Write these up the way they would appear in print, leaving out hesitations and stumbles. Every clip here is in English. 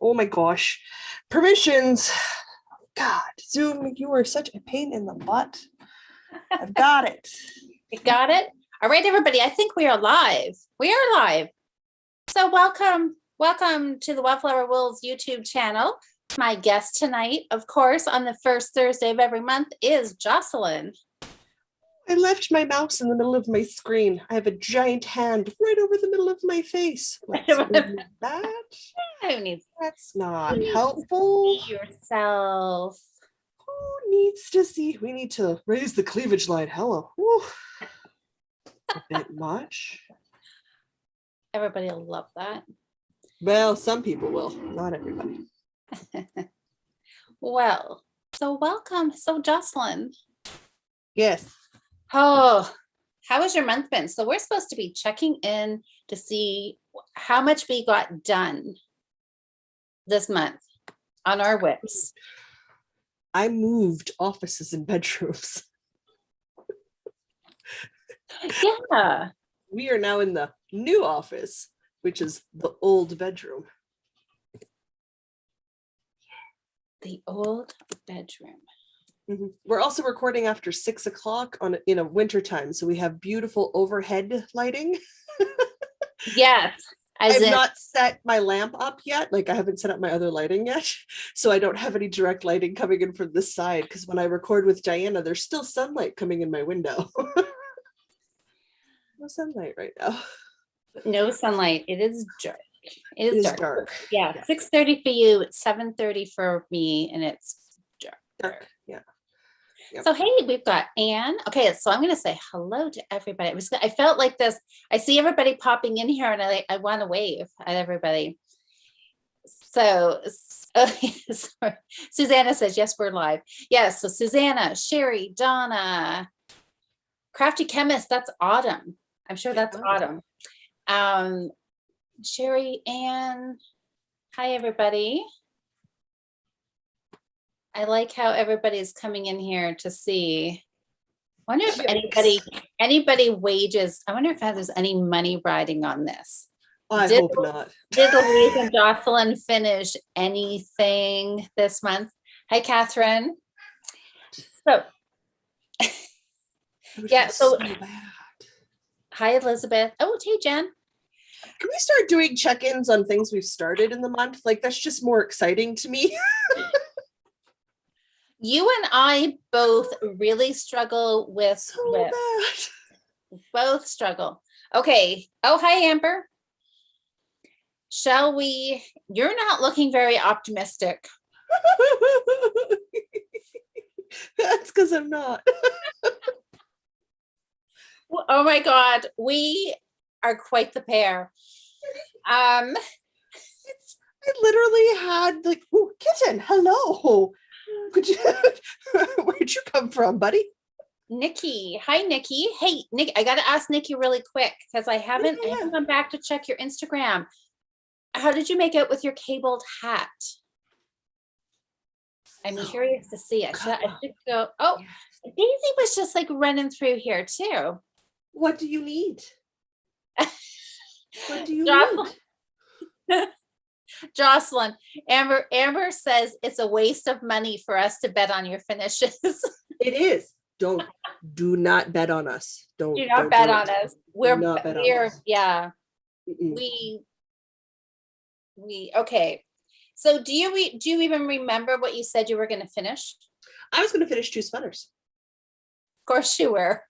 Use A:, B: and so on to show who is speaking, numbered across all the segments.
A: Oh my gosh. Permissions. God, Zoom, you are such a pain in the butt. I've got it.
B: You got it? All right, everybody. I think we are live. We are live. So welcome to the Wildflower Wolves YouTube channel. My guest tonight, of course, on the first Thursday of every month is Jocelyn.
A: I left my mouse in the middle of my screen. I have a giant hand right over the middle of my face. Let's move that.
B: Who needs
A: That's not helpful.
B: yourself?
A: Who needs to see? We need to raise the cleavage line. Hello. Whew. A bit much.
B: Everybody will love that.
A: Well, some people will, not everybody.
B: Well, so welcome. So Jocelyn.
A: Yes.
B: Oh, how has your month been? So we're supposed to be checking in to see how much we got done this month on our WIPs.
A: I moved offices and bedrooms.
B: Yeah.
A: We are now in the new office, which is the old bedroom.
B: The old bedroom.
A: Mm-hmm. We're also recording after 6 o'clock in a winter time, so we have beautiful overhead lighting.
B: Yes.
A: I've not set my lamp up yet. Like I haven't set up my other lighting yet. So I don't have any direct lighting coming in from this side because when I record with Diana, there's still sunlight coming in my window. No sunlight right now.
B: No sunlight. It is dark. It is dark. Yeah. 6:30 for you. It's 7:30 for me, and it's dark.
A: Yeah. Yep.
B: So hey, we've got Anne. Okay, so I'm going to say hello to everybody. I felt like this. I see everybody popping in here, and I want to wave at everybody. So, Susanna says yes, we're live. Yes. So Susanna, Sherry, Donna, Crafty Chemist. That's Autumn. I'm sure that's Autumn. Sherry, Anne. Hi, everybody. I like how everybody's coming in here to see. I wonder if anybody wages. I wonder if there's any money riding on this.
A: I hope not.
B: Did Louise and Jocelyn finish anything this month? Hi, Catherine. So, yeah. So bad. Hi, Elizabeth. Oh, hey, Jen.
A: Can we start doing check-ins on things we've started in the month? Like that's just more exciting to me.
B: You and I both really struggle with both struggle. Okay. Oh, hi, Amber. Shall we? You're not looking very optimistic.
A: That's because I'm not.
B: Oh my God, we are quite the pair.
A: I literally had like, oh, kitten, hello. Where'd you come from, buddy?
B: Nikki. Hi, Nikki. Hey, Nick, I got to ask Nikki really quick because I haven't come back to check your Instagram. How did you make out with your cabled hat? I'm curious to see it. I should go. Oh, yeah. Daisy was just like running through here too.
A: What do you need? What do you
B: need? Jocelyn, Amber says it's a waste of money for us to bet on your finishes. It
A: is. Do not bet on us.
B: Do not bet on us. Yeah. We okay. So do you even remember what you said you were going to finish?
A: I was going to finish 2 sweaters.
B: Of course you were.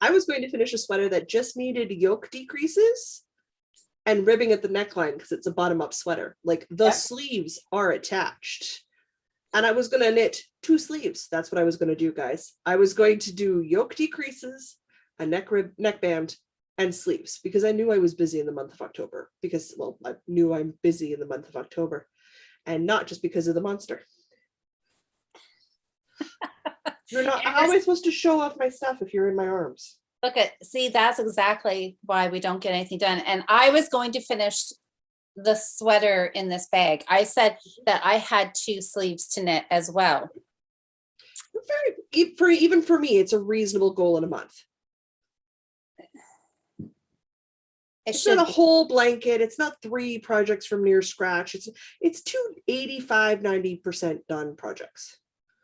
A: I was going to finish a sweater that just needed yoke decreases and ribbing at the neckline because it's a bottom-up sweater. Like the sleeves are attached. And I was going to knit 2 sleeves. That's what I was going to do, guys. I was going to do yoke decreases, a neckband, and sleeves because I knew I was busy in the month of October because, well, I knew I'm busy in the month of October and not just because of the monster. You're not, how am I supposed to show off my stuff if you're in my arms?
B: See, that's exactly why we don't get anything done. And I was going to finish the sweater in this bag. I said that I had 2 sleeves to knit as well.
A: Even for me, it's a reasonable goal in a month.
B: It
A: It's not
B: should
A: a
B: be.
A: whole blanket. It's not 3 projects from near scratch. It's 90% done projects.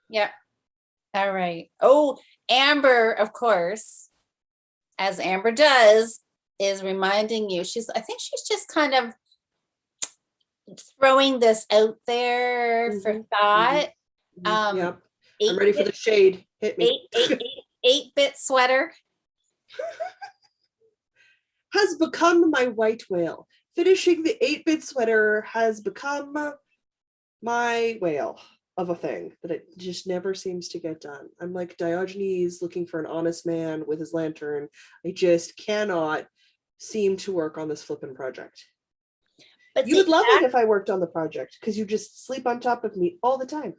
B: Yeah. All right. Oh, Amber, of course, as Amber does, is reminding you. I think she's just kind of throwing this out there for thought.
A: Yep. I'm ready for the shade. Hit me.
B: 8-bit sweater.
A: Has become my white whale. Finishing the 8-bit sweater has become my whale of a thing that it just never seems to get done. I'm like Diogenes looking for an honest man with his lantern. I just cannot seem to work on this flipping project.
B: But
A: You would love it if I worked on the project because you just sleep on top of me all the time.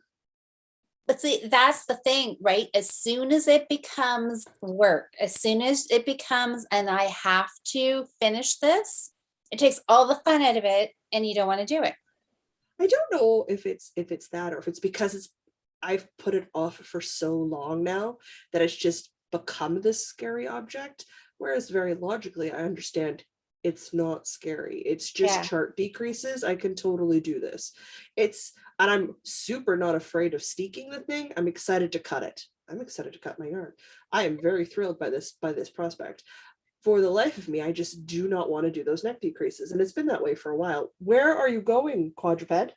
B: But see, that's the thing, right? As soon as it becomes work, as soon as it becomes, and I have to finish this, it takes all the fun out of it, and you don't want to do it.
A: I don't know if it's that or if it's because I've put it off for so long now that it's just become this scary object. Whereas very logically, I understand it's not scary. It's just chart decreases. I can totally do this. And I'm super not afraid of steeking the thing. I'm excited to cut it. I'm excited to cut my yarn. I am very thrilled by this prospect. For the life of me, I just do not want to do those neck decreases. And it's been that way for a while. Where are you going, quadruped?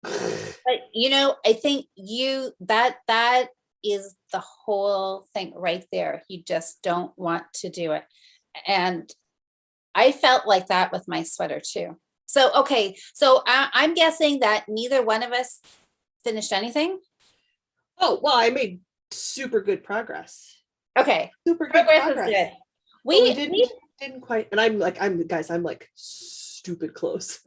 B: But I think that is the whole thing right there. You just don't want to do it. And I felt like that with my sweater too. So, okay. So I'm guessing that neither one of us finished anything.
A: Oh, well, I made super good progress.
B: Okay.
A: Super good progress.
B: Is good.
A: We didn't quite, and I'm like stupid close.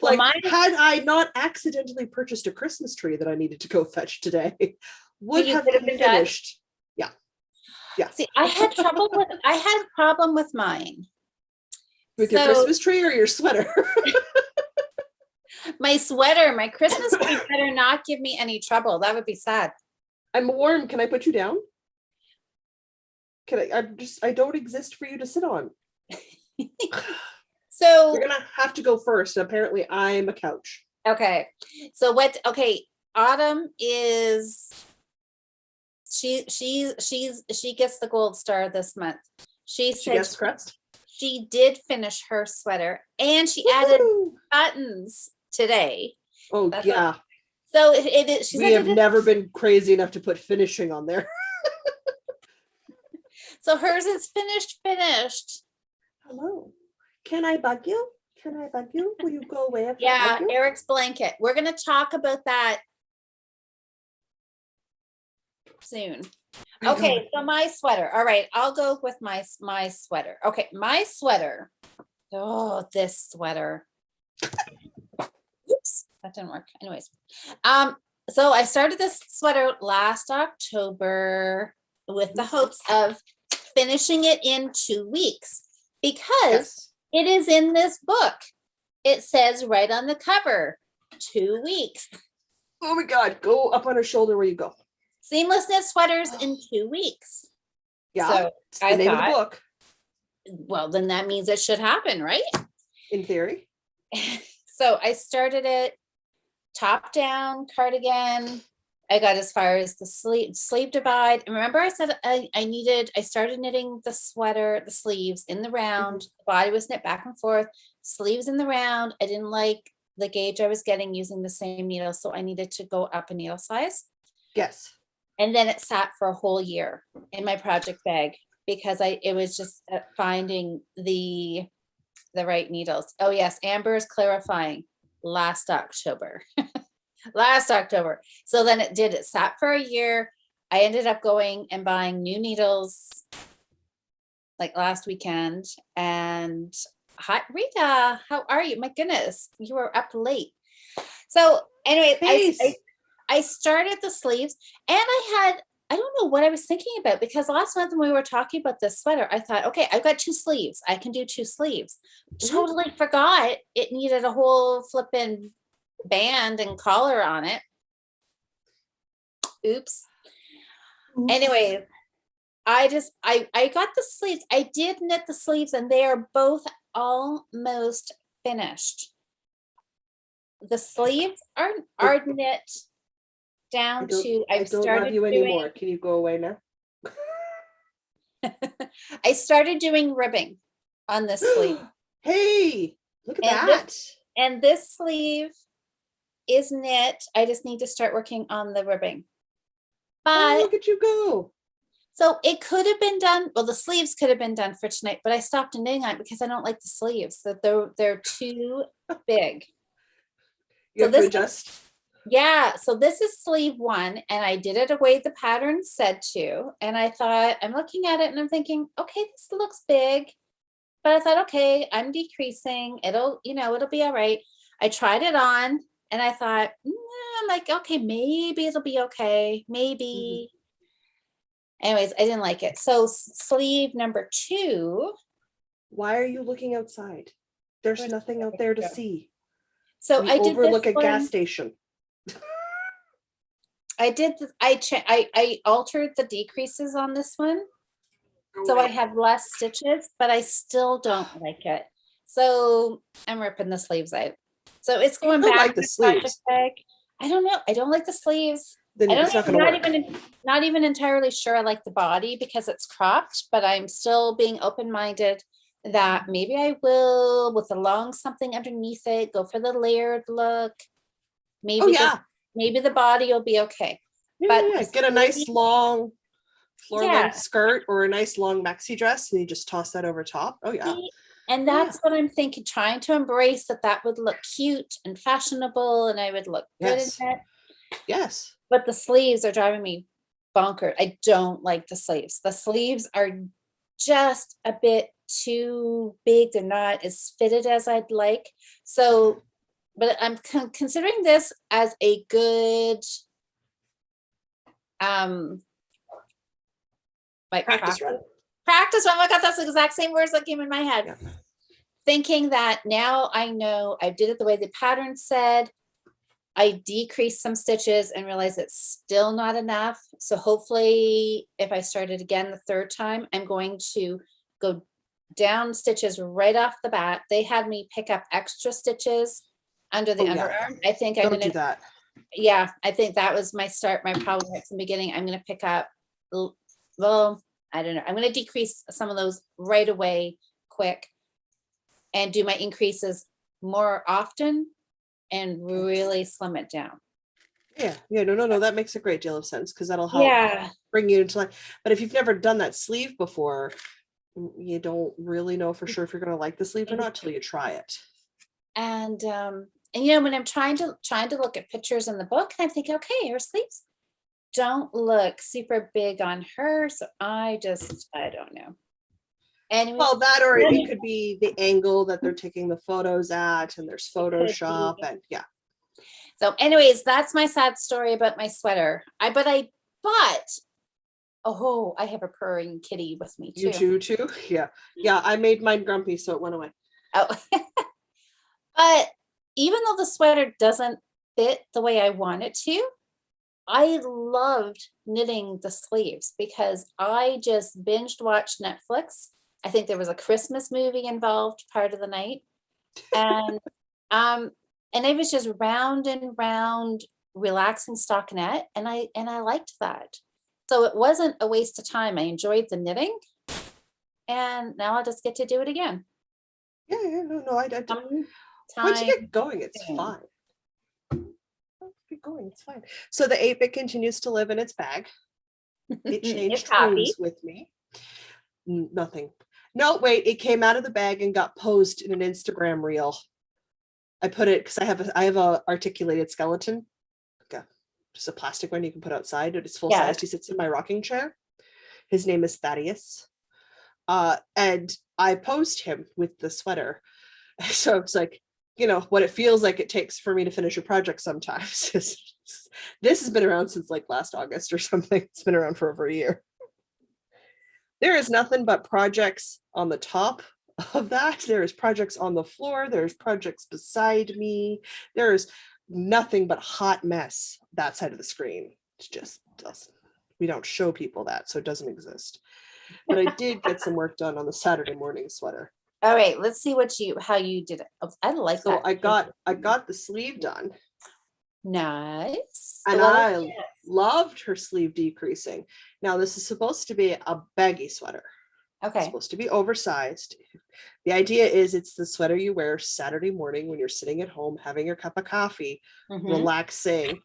A: Like, had I not accidentally purchased a Christmas tree that I needed to go fetch today, would have been finished. Done. Yeah.
B: See, I had a problem with mine.
A: With your Christmas tree or your sweater?
B: My sweater, my Christmas tree better not give me any trouble. That would be sad.
A: I'm warm. Can I put you down? I don't exist for you to sit on.
B: So
A: you're gonna have to go first. Apparently, I'm a couch.
B: Okay. So Autumn is she gets the gold star this month. She gets crest. She did finish her sweater and she added buttons today.
A: Oh, that's yeah.
B: So it is.
A: We have never been crazy enough to put finishing on there.
B: So hers is finished.
A: Hello. Can I bug you? Will you go away after
B: I bug you? Eric's blanket. We're going to talk about that soon. Okay, so my sweater. All right, I'll go with my sweater. Okay, my sweater. Oh, this sweater. Oops, that didn't work. Anyways, so I started this sweater last October with the hopes of finishing it in 2 weeks because it is in this book. It says right on the cover, 2 weeks.
A: Oh my God, go up on her shoulder where you go.
B: Seamless knit sweaters in 2 weeks.
A: Yeah, so it's the name of the book.
B: Well, then that means it should happen, right?
A: In theory.
B: So I started it top down cardigan. I got as far as the sleeve divide. And remember I said I started knitting the sweater, the sleeves in the round. The body was knit back and forth, sleeves in the round. I didn't like the gauge I was getting using the same needle. So I needed to go up a needle size.
A: Yes.
B: And then it sat for a whole year in my project bag because it was just finding the right needles. Oh yes, Amber is clarifying last October. Last October. So then it sat for a year. I ended up going and buying new needles like last weekend. And hi, Rita, how are you? My goodness, you were up late. So anyway, I started the sleeves and I don't know what I was thinking about because last month when we were talking about this sweater, I thought, okay, I've got 2 sleeves. I can do 2 sleeves. Totally forgot it needed a whole flipping band and collar on it. Oops. Anyway, I got the sleeves. I did knit the sleeves and they are both almost finished. The sleeves are knit down to,
A: I don't love you anymore. Can you go away now?
B: I started doing ribbing on this sleeve.
A: Hey, look at
B: And
A: that.
B: And this sleeve is knit. I just need to start working on the ribbing.
A: Oh,
B: But
A: look at you go.
B: so it could have been done. Well, the sleeves could have been done for tonight, but I stopped knitting on it because I don't like the sleeves. That they're too big.
A: You
B: So
A: have to
B: this
A: adjust.
B: Yeah, so this is sleeve 1, and I did it the way the pattern said to. And I thought, I'm looking at it and I'm thinking, okay, this looks big. But I thought, okay, I'm decreasing. It'll be all right. I tried it on and I thought, I'm like, okay, maybe it'll be okay. Maybe. Anyways, I didn't like it. So sleeve number 2.
A: Why are you looking outside? There's nothing out there to see.
B: So
A: We
B: I did
A: overlook
B: this
A: a gas station.
B: I altered the decreases on this one. So I have less stitches, but I still don't like it. So I'm ripping the sleeves out. So it's going back
A: like the sleeves.
B: bag. I don't know. I don't like the sleeves.
A: Then it's not going to work.
B: Not even entirely sure I like the body because it's cropped, but I'm still being open-minded that maybe I will, with a long something underneath it, go for the layered look. Maybe maybe the body will be okay.
A: But get a nice long floor length skirt or a nice long maxi dress and you just toss that over top. Oh yeah.
B: And that's what I'm thinking, trying to embrace that would look cute and fashionable and I would look good in it.
A: Yes.
B: But the sleeves are driving me bonkers. I don't like the sleeves. The sleeves are just a bit too big. They're not as fitted as I'd like. So, but I'm considering this as a good like practice run. Oh my God, that's the exact same words that came in my head. Yeah. Thinking that now I know I did it the way the pattern said. I decreased some stitches and realized it's still not enough. So hopefully if I start it again the 3rd time, I'm going to go down stitches right off the bat. They had me pick up extra stitches under the underarm. I think I'm going to do that. Yeah, I think that was my problem at the beginning. I'm going to pick up, well, I don't know. I'm going to decrease some of those right away, quick, and do my increases more often and really slim it down.
A: Yeah. No. That makes a great deal of sense because that'll help bring you into line. But if you've never done that sleeve before, you don't really know for sure if you're going to like the sleeve or not till you try it.
B: And when I'm trying to look at pictures in the book, and I think, okay, her sleeves don't look super big on her, so I don't know. Anyway,
A: well, that or it could be the angle that they're taking the photos at, and there's Photoshop, and
B: So, anyways, that's my sad story about my sweater. I have a purring kitty with me too.
A: You too? Yeah. I made mine grumpy, so it went away.
B: Oh, but even though the sweater doesn't fit the way I want it to, I loved knitting the sleeves because I just binged watched Netflix. I think there was a Christmas movie involved part of the night. And it was just round and round, relaxing stockinette. And I liked that. So it wasn't a waste of time. I enjoyed the knitting. And now I'll just get to do it again.
A: Yeah, no. Once you get going, it's fine. It's fine. So the 8-bit continues to live in its bag. It changed rooms with me. Nothing. No, wait, it came out of the bag and got posed in an Instagram reel. I put it because I have a articulated skeleton. Okay. Just a plastic one you can put outside. It's full size. He sits in my rocking chair. His name is Thaddeus. And I posed him with the sweater. So it's like, what it feels like it takes for me to finish a project sometimes. This has been around since like last August or something. It's been around for over a year. There is nothing but projects on the top of that. There is projects on the floor. There's projects beside me. There's nothing but hot mess that side of the screen. It just doesn't. We don't show people that, so it doesn't exist. But I did get some work done on the Saturday morning sweater.
B: All right, let's see how you did it. Oh, I like
A: So
B: that.
A: I got the sleeve done.
B: Nice.
A: And
B: Well,
A: I loved her sleeve decreasing. Now this is supposed to be a baggy sweater. It's
B: okay.
A: supposed to be oversized. The idea is it's the sweater you wear Saturday morning when you're sitting at home having your cup of coffee, relaxing.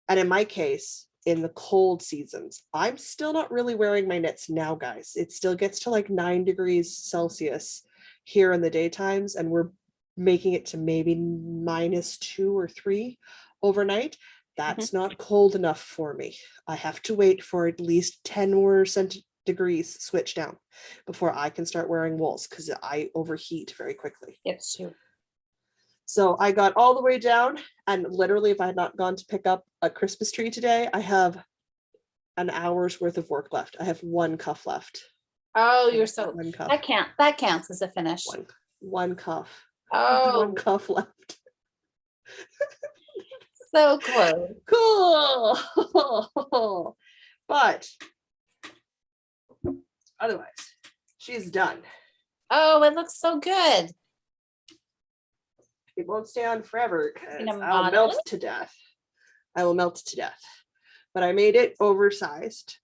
A: And in my case, in the cold seasons, I'm still not really wearing my knits now, guys. It still gets to like 9 degrees Celsius here in the daytimes, and we're making it to maybe -2 or 3 overnight. That's not cold enough for me. I have to wait for at least 10 more degrees switch down before I can start wearing wools because I overheat very quickly.
B: It's true.
A: So I got all the way down, and literally if I had not gone to pick up a Christmas tree today, I have an hour's worth of work left. I have one cuff left.
B: Oh, you're so
A: one cuff.
B: That counts as a finish.
A: One cuff.
B: Oh,
A: one cuff left.
B: so close.
A: Cool. But otherwise, she's done.
B: Oh, it looks so good.
A: It won't stay on forever because
B: In a
A: I'll
B: model?
A: melt to death. I will melt to death. But I made it oversized.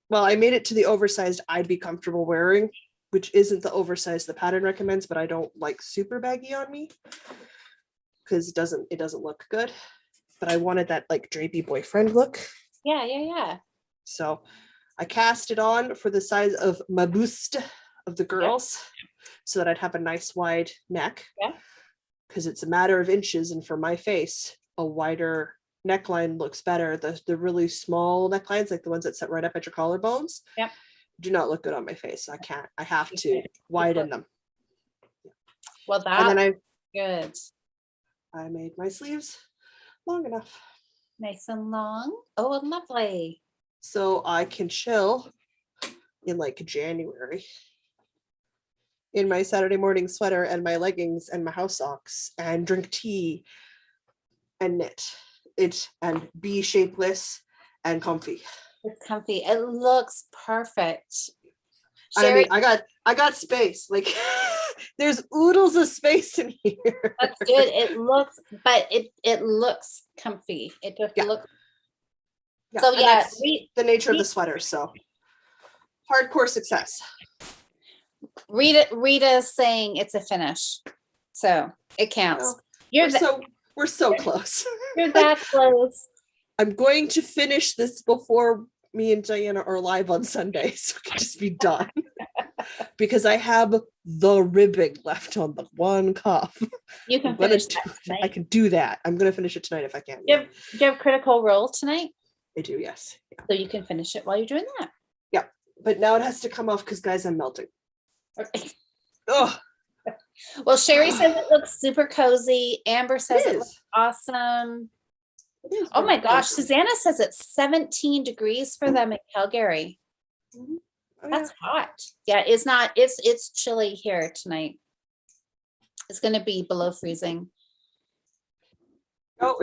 A: Well, I made it to the oversized I'd be comfortable wearing, which isn't the oversized the pattern recommends, but I don't like super baggy on me because it doesn't look good. But I wanted that like drapey boyfriend look.
B: Yeah.
A: So I cast it on for the size of my bust of the girls so that I'd have a nice wide neck.
B: Yeah.
A: Because it's a matter of inches, and for my face, a wider neckline looks better. The really small necklines, like the ones that set right up at your collarbones, do not look good on my face. I have to widen them.
B: Well,
A: and then
B: good.
A: I made my sleeves long enough.
B: Nice and long. Oh, lovely.
A: So I can chill in like January in my Saturday morning sweater and my leggings and my house socks and drink tea and knit it and be shapeless and comfy.
B: It's comfy. It looks perfect.
A: Sherry, I mean, I got space. Like there's oodles of space in here.
B: That's good. It looks, but it looks comfy. It just looks.
A: Yeah.
B: So
A: that's the nature of the sweater. So hardcore success.
B: Rita's saying it's a finish, so it counts.
A: We're so close.
B: You're that close.
A: I'm going to finish this before me and Diana are live on Sunday, so it can just be done. Because I have the ribbing left on the one cuff.
B: You can finish that
A: I can do that. I'm going to finish it tonight if I can.
B: Do you have Critical Role tonight?
A: I do, yes. Yeah.
B: So you can finish it while you're doing that.
A: Yeah, but now it has to come off because, guys, I'm melting.
B: Okay.
A: Oh.
B: Well, Sherry says it looks super cozy. Amber says it looks awesome. Oh my gosh, Susanna says it's 17 degrees for them in Calgary.
A: Mm-hmm. Oh,
B: that's hot. Yeah, it's chilly here tonight. It's going to be below freezing.
A: Oh,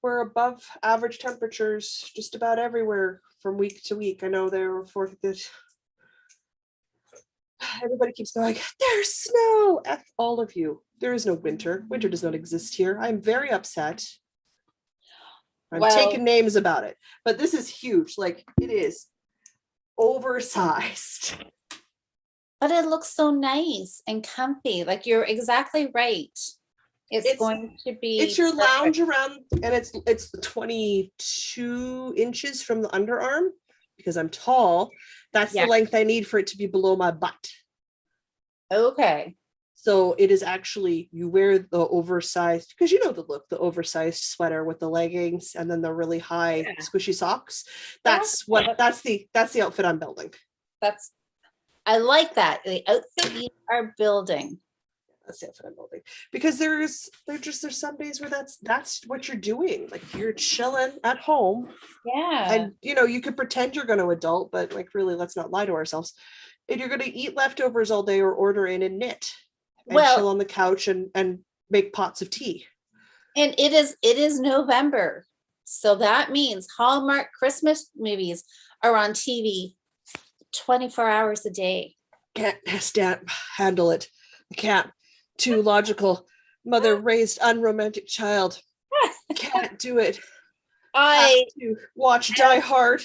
A: we're above average temperatures just about everywhere from week to week. I know there were everybody keeps going, there's snow. F all of you. There is no winter. Winter does not exist here. I'm very upset. I'm taking names about it. But this is huge. Like, it is oversized.
B: But it looks so nice and comfy. Like, you're exactly right. It's going to be.
A: It's your lounge around, and it's 22 inches from the underarm because I'm tall. That's the length I need for it to be below my butt.
B: Okay.
A: So it is actually, you wear the oversized, because you know the look, the oversized sweater with the leggings and then the really high squishy socks. That's the outfit I'm building.
B: I like that. The outfit you are building.
A: That's the outfit I'm building. Because there's some days where that's what you're doing. Like, you're chilling at home.
B: Yeah.
A: And you could pretend you're going to adult, but like, really, let's not lie to ourselves. And you're going to eat leftovers all day or order in and knit. And chill on the couch and make pots of tea.
B: And it is November. So that means Hallmark Christmas movies are on TV 24 hours a day.
A: Can't handle it. I can't. Too logical. Mother raised unromantic child. Can't do it. Have to watch Die Hard.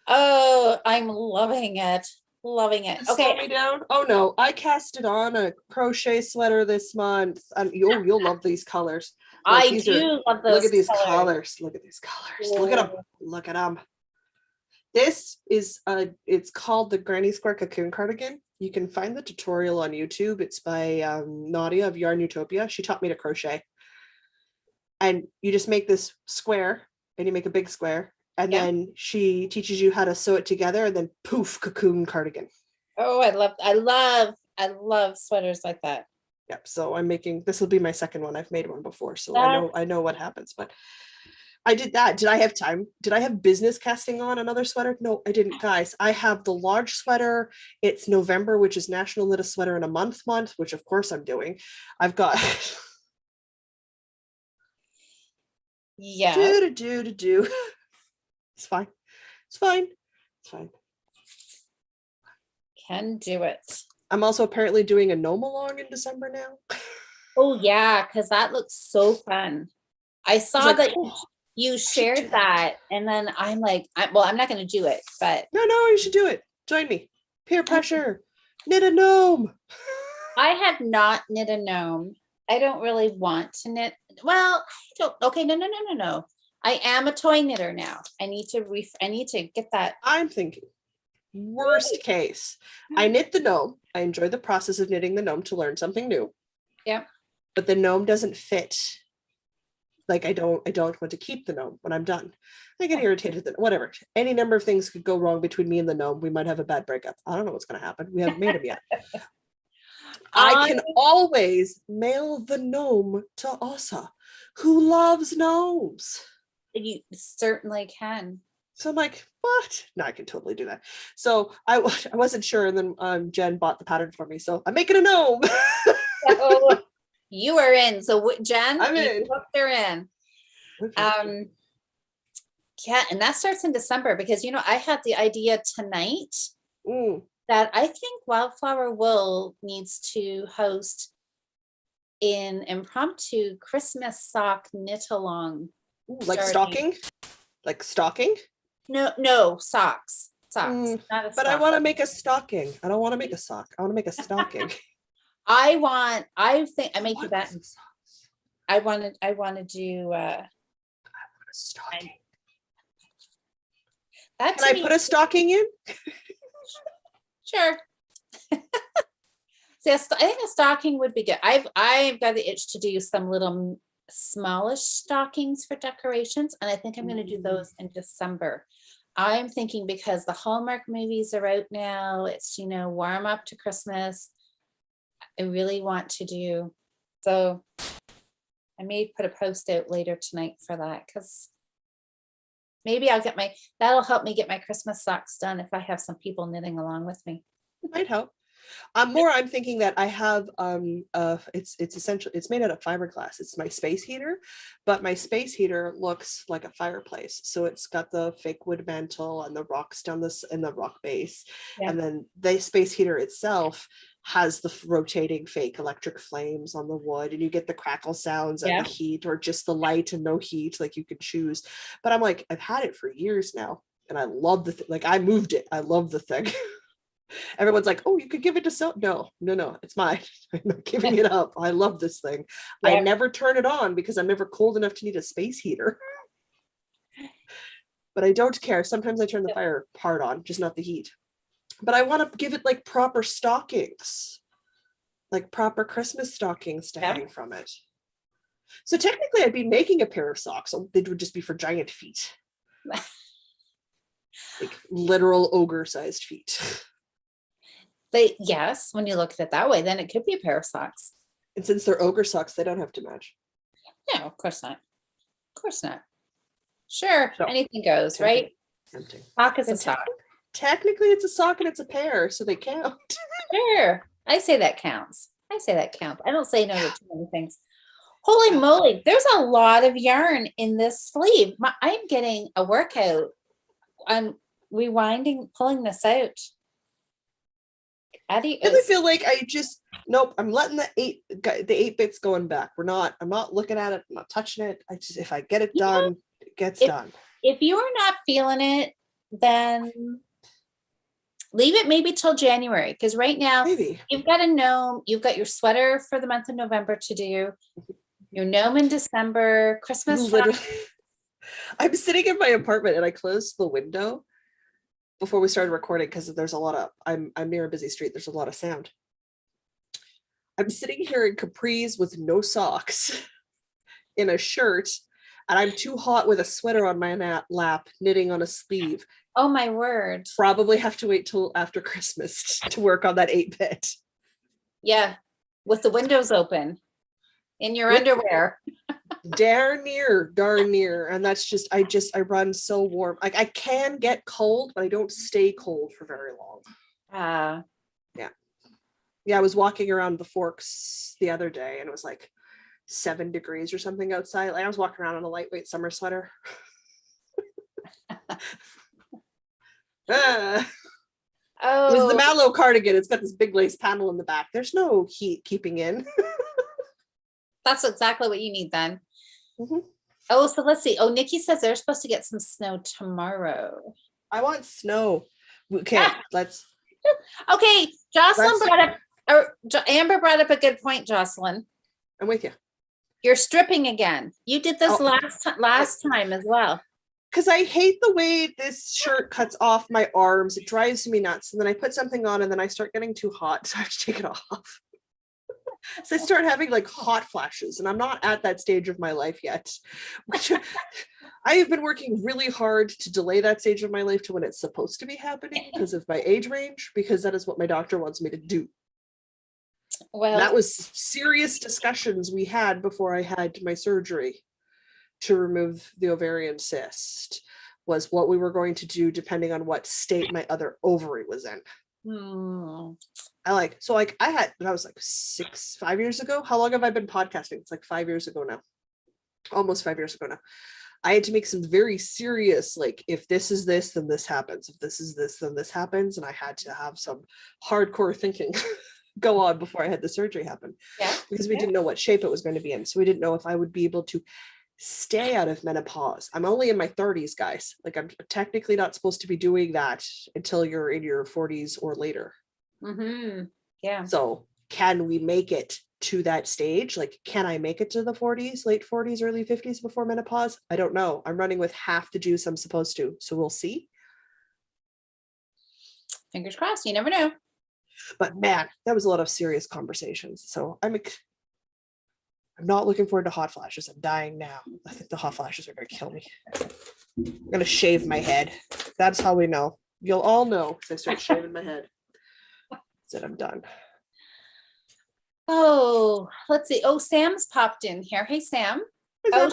B: Oh, I'm loving it. Loving it.
A: Slow
B: Okay.
A: me down. Oh no, I casted on a crochet sweater this month. And you'll love these colors. Like,
B: I do love those.
A: Look at these
B: colors.
A: colors. Look at these colors.
B: Whoa.
A: Look at them. Look at them. This is it's called the Granny Square Cocoon Cardigan. You can find the tutorial on YouTube. It's by Nadia of Yarn Utopia. She taught me to crochet. And you just make this square, and you make a big square, and then she teaches you how to sew it together, and then poof, cocoon cardigan.
B: Oh, I love sweaters like that.
A: Yep. So I'm making, this will be my second one. I've made one before, so I know what happens. But I did that. Did I have time? Did I have business casting on another sweater? No, I didn't, guys. I have the large sweater. It's November, which is National Knit a Sweater in a Month, which of course I'm doing. I've got
B: yeah.
A: do. It's fine. It's fine. It's fine.
B: Can do it.
A: I'm also apparently doing a gnome along in December now.
B: Oh yeah, because that looks so fun. I saw
A: like,
B: that you shared that, and then I'm like, I'm not going to do it, but
A: no, you should do it. Join me. Peer pressure. Knit a gnome.
B: I have not knit a gnome. I don't really want to knit. Well, I don't. Okay, no. I am a toy knitter now. I need to get that.
A: I'm thinking, worst case, I knit the gnome. I enjoy the process of knitting the gnome to learn something new.
B: Yeah.
A: But the gnome doesn't fit. Like, I don't want to keep the gnome when I'm done. I get irritated that whatever. Any number of things could go wrong between me and the gnome. We might have a bad breakup. I don't know what's going to happen. We haven't made him yet. I can always mail the gnome to Asa, who loves gnomes.
B: You certainly can.
A: So I'm like, what? No, I can totally do that. So I wasn't sure. And then Jen bought the pattern for me. So I'm making a gnome.
B: So you are in. So Jen,
A: I'm in.
B: They're in. Yeah, and that starts in December because, I had the idea tonight that I think Wildflower Wool needs to host an impromptu Christmas sock knit along.
A: Like stocking? Like stocking?
B: No, socks. Not a
A: but I want to make a stocking. I don't want to make a sock. I want to make a stocking.
B: I make you that. I want to do a
A: stocking.
B: Can
A: I put a stocking in?
B: Sure. See, I think a stocking would be good. I've got the itch to do some little smallish stockings for decorations, and I think I'm going to do those in December. I'm thinking because the Hallmark movies are out now. It's warm up to Christmas. I really want to do so. I may put a post out later tonight for that because maybe that'll help me get my Christmas socks done if I have some people knitting along with me.
A: Might help. I'm thinking that I have it's essentially, it's made out of fiberglass. It's my space heater, but my space heater looks like a fireplace. So it's got the fake wood mantle and the rocks down this in the rock base. Yeah. And then the space heater itself has the rotating fake electric flames on the wood, and you get the crackle sounds and the heat, or just the light and no heat, like you could choose. But I'm like, I've had it for years now, and I love the like I moved it. I love the thing. Everyone's like, oh, you could give it to so no, it's mine. I'm not giving it up. I love this thing. I never turn it on because I'm never cold enough to need a space heater. But I don't care. Sometimes I turn the fire part on, just not the heat. But I want to give it like proper stockings, like proper Christmas stockings to hang from it. So technically I'd be making a pair of socks. They would just be for giant feet. Like literal ogre-sized feet.
B: Yes, when you look at it that way, then it could be a pair of socks.
A: And since they're ogre socks, they don't have to match.
B: No, of course not. Of course not. Sure, so, anything goes, right?
A: Tempting.
B: Sock is a sock.
A: Technically, it's a sock and it's a pair, so they count.
B: Sure, I say that counts. I don't say no to too many things. Holy moly, there's a lot of yarn in this sleeve. I'm getting a workout I'm pulling this out.
A: I feel like nope, I'm letting the 8 bits going back. I'm not looking at it, I'm not touching it. If I get it done, it gets done.
B: If you are not feeling it, then leave it maybe till January, because right now you've got a gnome, you've got your sweater for the month of November to do, your gnome in December, Christmas.
A: I'm sitting in my apartment and I closed the window before we started recording because there's a lot of I'm near a busy street. There's a lot of sound. I'm sitting here in capris with no socks in a shirt, and I'm too hot with a sweater on my lap, knitting on a sleeve.
B: Oh my word.
A: Probably have to wait till after Christmas to work on that 8-bit.
B: Yeah, with the windows open in your underwear.
A: Darn near. And that's just I run so warm. Like I can get cold, but I don't stay cold for very long. Yeah, I was walking around the Forks the other day and it was like 7 degrees or something outside. Like I was walking around in a lightweight summer sweater. It was the Mallow cardigan. It's got this big lace panel in the back. There's no heat keeping in.
B: That's exactly what you need then.
A: Mm-hmm.
B: Oh, so let's see. Oh, Nikki says they're supposed to get some snow tomorrow.
A: I want snow. Okay, let's.
B: Okay, Jocelyn Amber brought up a good point, Jocelyn.
A: I'm with you.
B: You're stripping again. You did this last time as well.
A: Because I hate the way this shirt cuts off my arms. It drives me nuts. And then I put something on and then I start getting too hot. So I have to take it off. So I start having like hot flashes. And I'm not at that stage of my life yet. Which I have been working really hard to delay that stage of my life to when it's supposed to be happening because of my age range. Because that is what my doctor wants me to do. Well, that was serious discussions we had before I had my surgery to remove the ovarian cyst, was what we were going to do depending on what state my other ovary was in. I was like 5 years ago. How long have I been podcasting? It's like 5 years ago now. Almost 5 years ago now. I had to make some very serious, like, if this is this, then this happens. If this is this, then this happens. And I had to have some hardcore thinking go on before I had the surgery happen. Yeah. Because we didn't know what shape it was going to be in. So we didn't know if I would be able to stay out of menopause. I'm only in my 30s, guys. Like I'm technically not supposed to be doing that until you're in your 40s or later.
B: Mm-hmm. Yeah.
A: So can we make it to that stage? Like, can I make it to the 40s, late 40s, early 50s before menopause? I don't know. I'm running with half the juice I'm supposed to. So we'll see.
B: Fingers crossed. You never know.
A: But man, that was a lot of serious conversations. So I'm not looking forward to hot flashes. I'm dying now. I think the hot flashes are going to kill me. I'm going to shave my head. That's how we know. You'll all know because I start shaving my head. Said I'm done.
B: Oh, let's see. Oh, Sam's popped in here. Hey, Sam. Oh,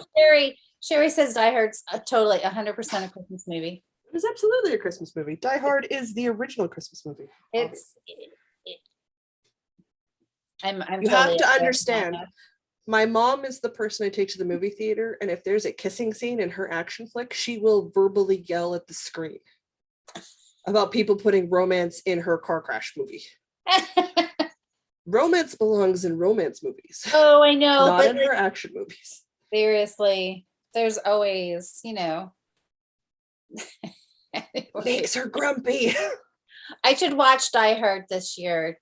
B: Sherry says Die Hard's totally 100% a Christmas movie.
A: It is absolutely a Christmas movie. Die Hard is the original Christmas movie. You totally have to understand. My mom is the person I take to the movie theater, and if there's a kissing scene in her action flick, she will verbally yell at the screen about people putting romance in her car crash movie. Romance belongs in romance movies.
B: Oh, I know.
A: Not in her action movies.
B: Seriously. There's always, anyway.
A: Makes her grumpy.
B: I should watch Die Hard this year.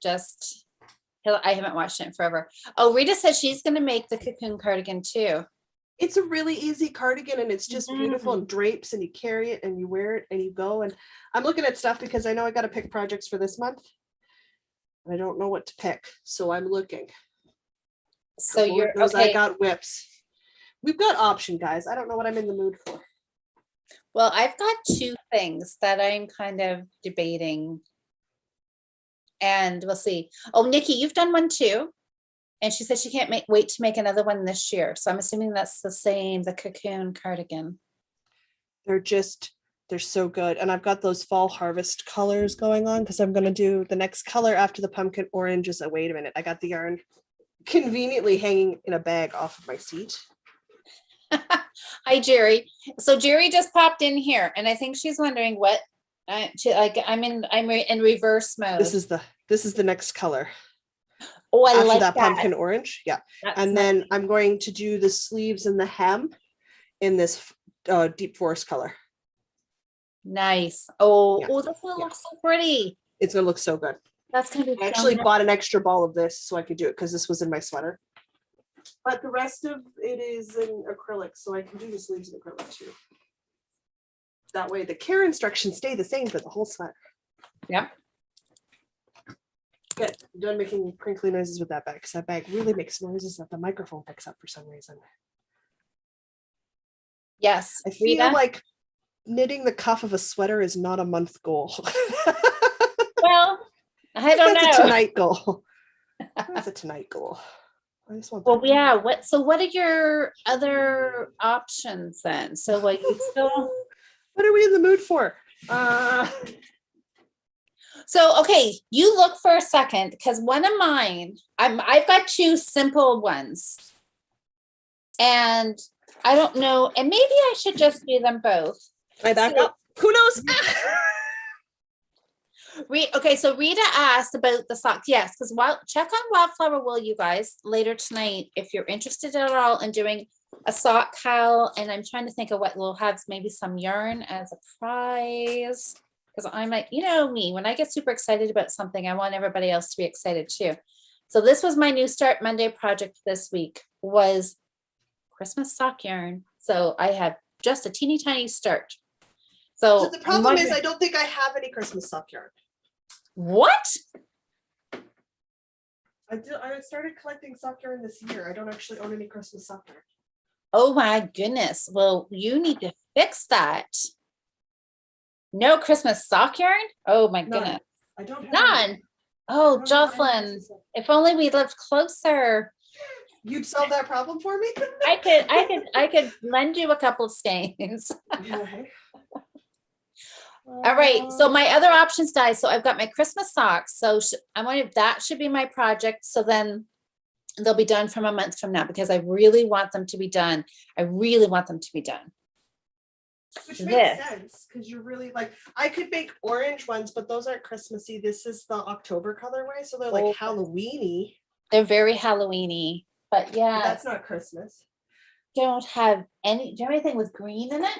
B: I haven't watched it in forever. Oh, Rita says she's going to make the Cocoon Cardigan too.
A: It's a really easy cardigan and it's just beautiful and drapes and you carry it and you wear it and you go. And I'm looking at stuff because I know I got to pick projects for this month. And I don't know what to pick. So I'm looking.
B: So you're okay.
A: I got WIPs. We've got option, guys. I don't know what I'm in the mood for.
B: Well, I've got 2 things that I'm kind of debating. And we'll see. Oh, Nikki, you've done one too. And she said she can't wait to make another one this year. So I'm assuming that's the same, the Cocoon Cardigan. They're
A: so good. And I've got those fall harvest colors going on because I'm going to do the next color after the pumpkin orange is wait a minute. I got the yarn conveniently hanging in a bag off of my seat.
B: Hi, Jerry. So Jerry just popped in here, and I think she's wondering what. I'm in reverse mode.
A: This is the next color.
B: Oh, I
A: After
B: like
A: that pumpkin orange. Yeah.
B: That's
A: And
B: nice.
A: then I'm going to do the sleeves and the hem in this deep forest color.
B: Nice. Oh,
A: Yeah.
B: this will look so pretty.
A: It's gonna look so good.
B: That's gonna be.
A: I actually bought an extra ball of this so I could do it because this was in my sweater. But the rest of it is in acrylic, so I can do the sleeves in acrylic too. That way the care instructions stay the same for the whole sweater.
B: Yep.
A: Good. I'm done making crinkly noises with that bag because that bag really makes noises that the microphone picks up for some reason.
B: Yes.
A: I feel like knitting the cuff of a sweater is not a month goal.
B: Well, I don't know.
A: That's a tonight goal. That's a tonight goal. I just want.
B: Well, yeah. What are your other options then? So like,
A: what are we in the mood for?
B: So, okay, you look for a second because one of mine, I've got two simple ones. And I don't know, and maybe I should just do them both.
A: I back up. Who knows?
B: Okay, so Rita asked about the socks. Yes, because check on Wildflower Wool, you guys, later tonight if you're interested at all in doing a sock cowl. And I'm trying to think of what we'll have, maybe some yarn as a prize. Because I'm like, you know me, when I get super excited about something, I want everybody else to be excited too. So this was my new Start Monday project this week, was Christmas sock yarn. So I have just a teeny tiny start. So
A: the problem is I don't think I have any Christmas sock yarn.
B: What?
A: I started collecting sock yarn this year. I don't actually own any Christmas sock yarn.
B: Oh my goodness. Well, you need to fix that. No Christmas sock yarn? Oh my goodness.
A: I don't have
B: none. Oh, Jocelyn, if only we lived closer.
A: You'd solve that problem for me?
B: I could lend you a couple of skeins.
A: Okay.
B: All right. So my other options, guys. So I've got my Christmas socks. So that should be my project. So then they'll be done from a month from now because I really want them to be done.
A: Which makes sense because you're really like, I could make orange ones, but those aren't Christmassy. This is the October colorway. So they're like Halloween-y.
B: They're very Halloween-y, but yeah.
A: But that's not Christmas.
B: Do you have anything with green in it?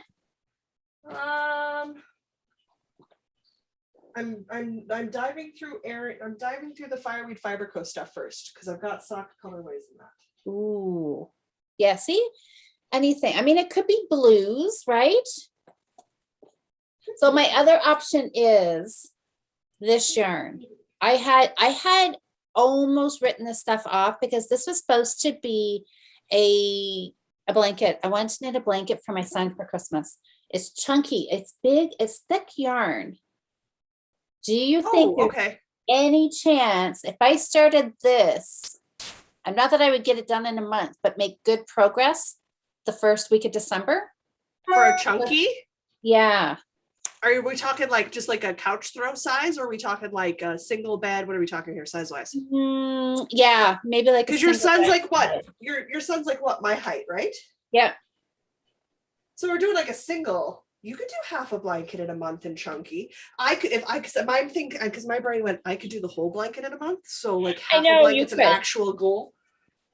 A: I'm diving through the Fireweed Fiber Co stuff first because I've got sock colorways in that.
B: Ooh. Yeah, see? Anything. I mean, it could be blues, right? So my other option is this yarn. I had almost written this stuff off because this was supposed to be a blanket. I wanted to knit a blanket for my son for Christmas. It's chunky, it's big, it's thick yarn. Do you think there's any chance if I started this, I'm not that I would get it done in a month, but make good progress the first week of December?
A: For a chunky?
B: Yeah.
A: Are we talking like just like a couch throw size, or are we talking like a single bed? What are we talking here size wise?
B: Yeah, maybe like
A: because your son's like what? Your son's like what? My height, right?
B: Yeah.
A: So we're doing like a single. You could do half a blanket in a month in chunky. I could I'm thinking because my brain went, I could do the whole blanket in a month. So like half a blanket's an actual goal,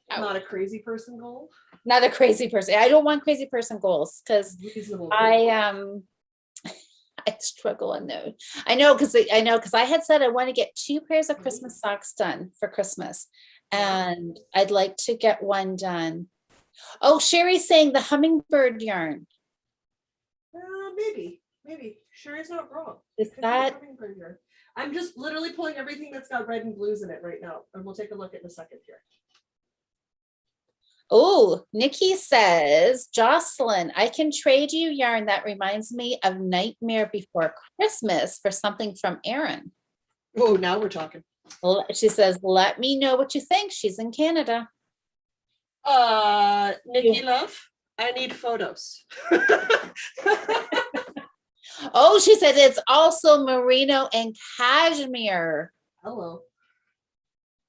A: not a crazy person goal.
B: Not a crazy person. I don't want crazy person goals because I struggle on those. I know because I had said I want to get 2 pairs of Christmas socks done for Christmas, and I'd like to get one done. Oh, Sherry's saying the hummingbird yarn.
A: Maybe. Sherry's not wrong.
B: Is that?
A: I'm just literally pulling everything that's got red and blues in it right now, and we'll take a look in a second here.
B: Oh, Nikki says, Jocelyn, I can trade you yarn that reminds me of Nightmare Before Christmas for something from Erin.
A: Oh, now we're talking.
B: She says, let me know what you think. She's in Canada.
A: Nikki love, I need photos.
B: Oh, she said it's also merino and cashmere.
A: Hello.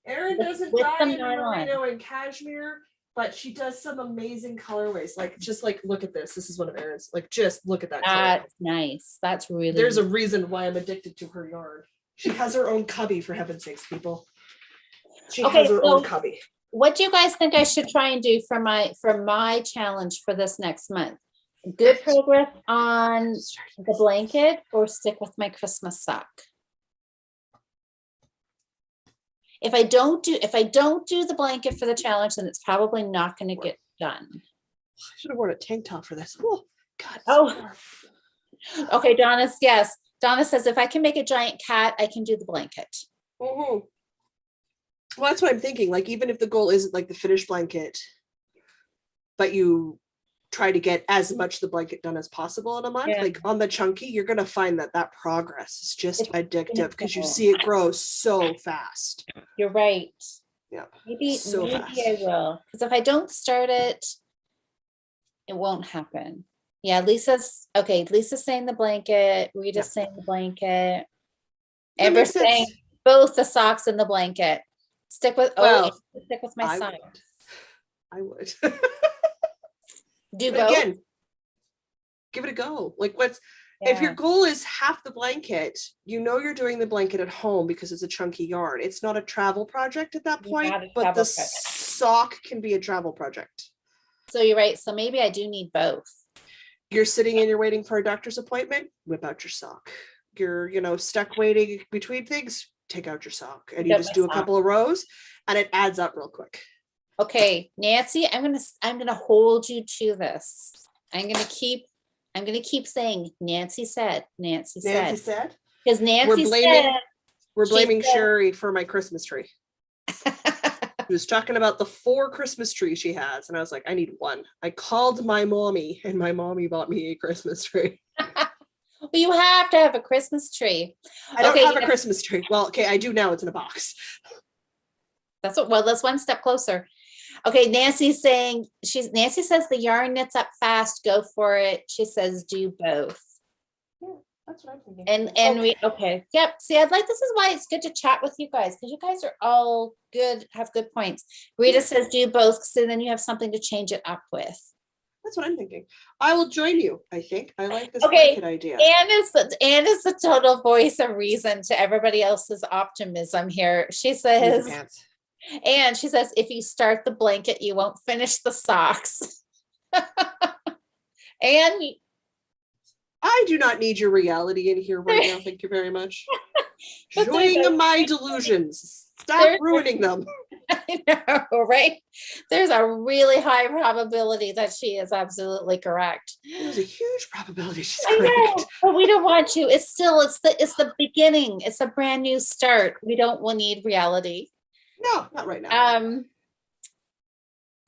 A: Erin doesn't dye in merino and cashmere. But she does some amazing colorways. Like, just like, look at this. This is one of Erin's. Like, just look at that color.
B: That's nice. That's really.
A: There's a reason why I'm addicted to her yarn. She has her own cubby, for heaven's sakes, people. She has her own cubby.
B: What do you guys think I should try and do for my challenge for this next month? Good progress on the blanket or stick with my Christmas sock? If I don't do the blanket for the challenge, then it's probably not going to get done.
A: I should have worn a tank top for this. Oh, God.
B: Oh, okay. Yes. Donna says, if I can make a giant cat, I can do the blanket.
A: Mm-hmm. Well, that's what I'm thinking. Like, even if the goal isn't like the finished blanket, but you try to get as much of the blanket done as possible in a month, like on the chunky, you're going to find that progress is just addictive because you see it grow so fast.
B: You're right.
A: Yeah.
B: Maybe I will. Because if I don't start it, it won't happen. Yeah, Lisa's saying the blanket. Rita's saying the blanket. Amber's saying both the socks and the blanket. Stick with my socks.
A: I would.
B: Do both.
A: Again, give it a go. Like, if your goal is half the blanket, you're doing the blanket at home because it's a chunky yarn. It's not a travel project at that point, but the sock can be a travel project.
B: So you're right. So maybe I do need both.
A: You're sitting and you're waiting for a doctor's appointment, whip out your sock. You're, stuck waiting between things, take out your sock. And you just do a couple of rows and it adds up real quick.
B: Okay, Nancy, I'm gonna hold you to this. I'm gonna keep saying Nancy said. Because Nancy
A: we're blaming Sherry for my Christmas tree. She was talking about the 4 Christmas trees she has, and I was like, I need one. I called my mommy, and my mommy bought me a Christmas tree.
B: Well, you have to have a Christmas tree.
A: I don't have a Christmas tree. Well, okay, I do now. It's in a box.
B: That's one step closer. Okay, Nancy says the yarn knits up fast, go for it. She says do both.
A: Yeah, that's what I'm thinking.
B: Yep. See, this is why it's good to chat with you guys, because you guys are all good, have good points. Rita says do both, so then you have something to change it up with.
A: That's what I'm thinking. I will join you, I think. I like this blanket idea.
B: Anne is the total voice of reason to everybody else's optimism here. She says, and she says, if you start the blanket, you won't finish the socks. And
A: I do not need your reality in here right now. Thank you very much. Enjoying my delusions. Stop ruining them.
B: I know, right? There's a really high probability that she is absolutely correct.
A: There's a huge probability she's correct. I know,
B: but we don't want you. It's the beginning. It's a brand new start. We'll need reality.
A: No, not right now.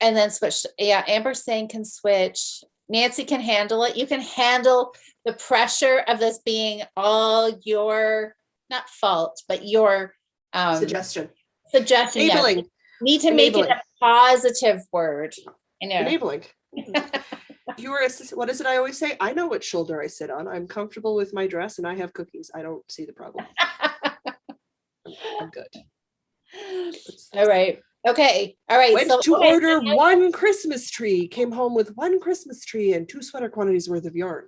B: And then switch. Yeah, Amber's saying can switch. Nancy can handle it. You can handle the pressure of this being all your, not fault, but your
A: suggestion.
B: Enabling. Yes. Need to make it a positive word. I know.
A: Enabling. You were what is it I always say? I know what shoulder I sit on. I'm comfortable with my dress and I have cookies. I don't see the problem. I'm good.
B: All right. Okay. All right.
A: Went to order one Christmas tree, came home with one Christmas tree and 2 sweater quantities worth of yarn.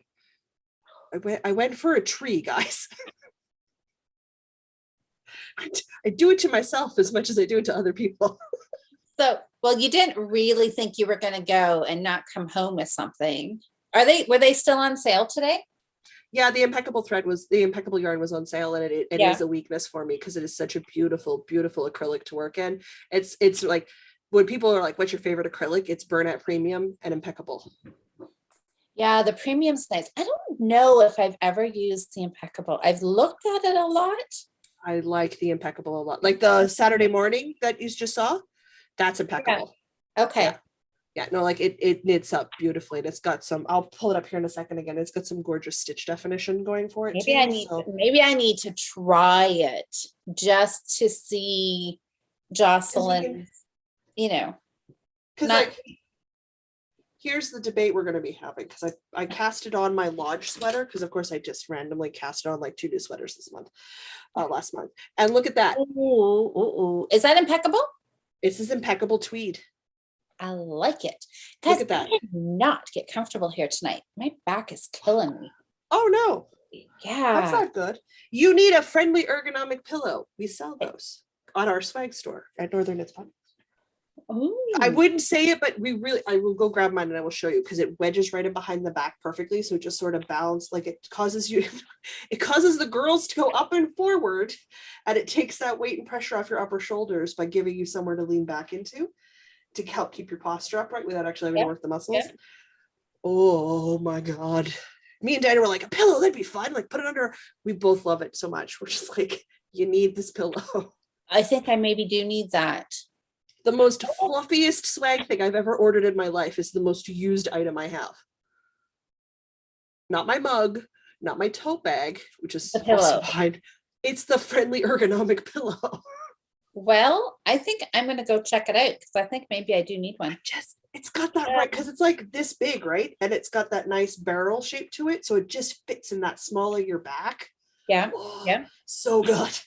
A: I went for a tree, guys. I do it to myself as much as I do it to other people.
B: So, well, you didn't really think you were going to go and not come home with something. Were they still on sale today?
A: Yeah, the impeccable yarn was on sale, and it is a weakness for me because it is such a beautiful, beautiful acrylic to work in. It's like when people are like, what's your favorite acrylic? It's Burnett Premium and Impeccable. Yeah,
B: the premium's nice. I don't know if I've ever used the Impeccable. I've looked at it a lot.
A: I like the Impeccable a lot. Like the Saturday morning that you just saw, that's Impeccable.
B: Yeah. Okay.
A: Yeah, no, like it knits up beautifully. And it's got I'll pull it up here in a second again. It's got some gorgeous stitch definition going for it.
B: Maybe I need to try it just to see Jocelyn,
A: Because here's the debate we're going to be having, because I cast it on my Lodge sweater, because of course I just randomly cast it on like 2 new sweaters last month. And look at that.
B: Ooh. Is that Impeccable?
A: This is Impeccable tweed.
B: I like it.
A: Look
B: Guys,
A: at that.
B: I cannot get comfortable here tonight. My back is killing me.
A: Oh no, that's
B: Yeah.
A: not good. You need a friendly ergonomic pillow. We sell those on our swag store at Northern Knits Podcast. I
B: Ooh.
A: wouldn't say it, but I will go grab mine and I will show you because it wedges right in behind the back perfectly. So it just sort of bounces, like it causes the girls to go up and forward, and it takes that weight and pressure off your upper shoulders by giving you somewhere to lean back into to help keep your posture upright without actually having to work the muscles.
B: Yep.
A: Oh my God. Me and Diana were like, a pillow, that'd be fun. Like put it under. We both love it so much. We're just like, you need this pillow.
B: I think I maybe do need that.
A: The most fluffiest swag thing I've ever ordered in my life is the most used item I have. Not my mug, not my tote bag, which is
B: The pillow.
A: also behind. It's the friendly ergonomic pillow.
B: Well, I think I'm going to go check it out because I think maybe I do need one.
A: It's got that right, because it's like this big, right? And it's got that nice barrel shape to it. So it just fits in that small of your back.
B: Yeah.
A: Oh,
B: Yeah.
A: so good.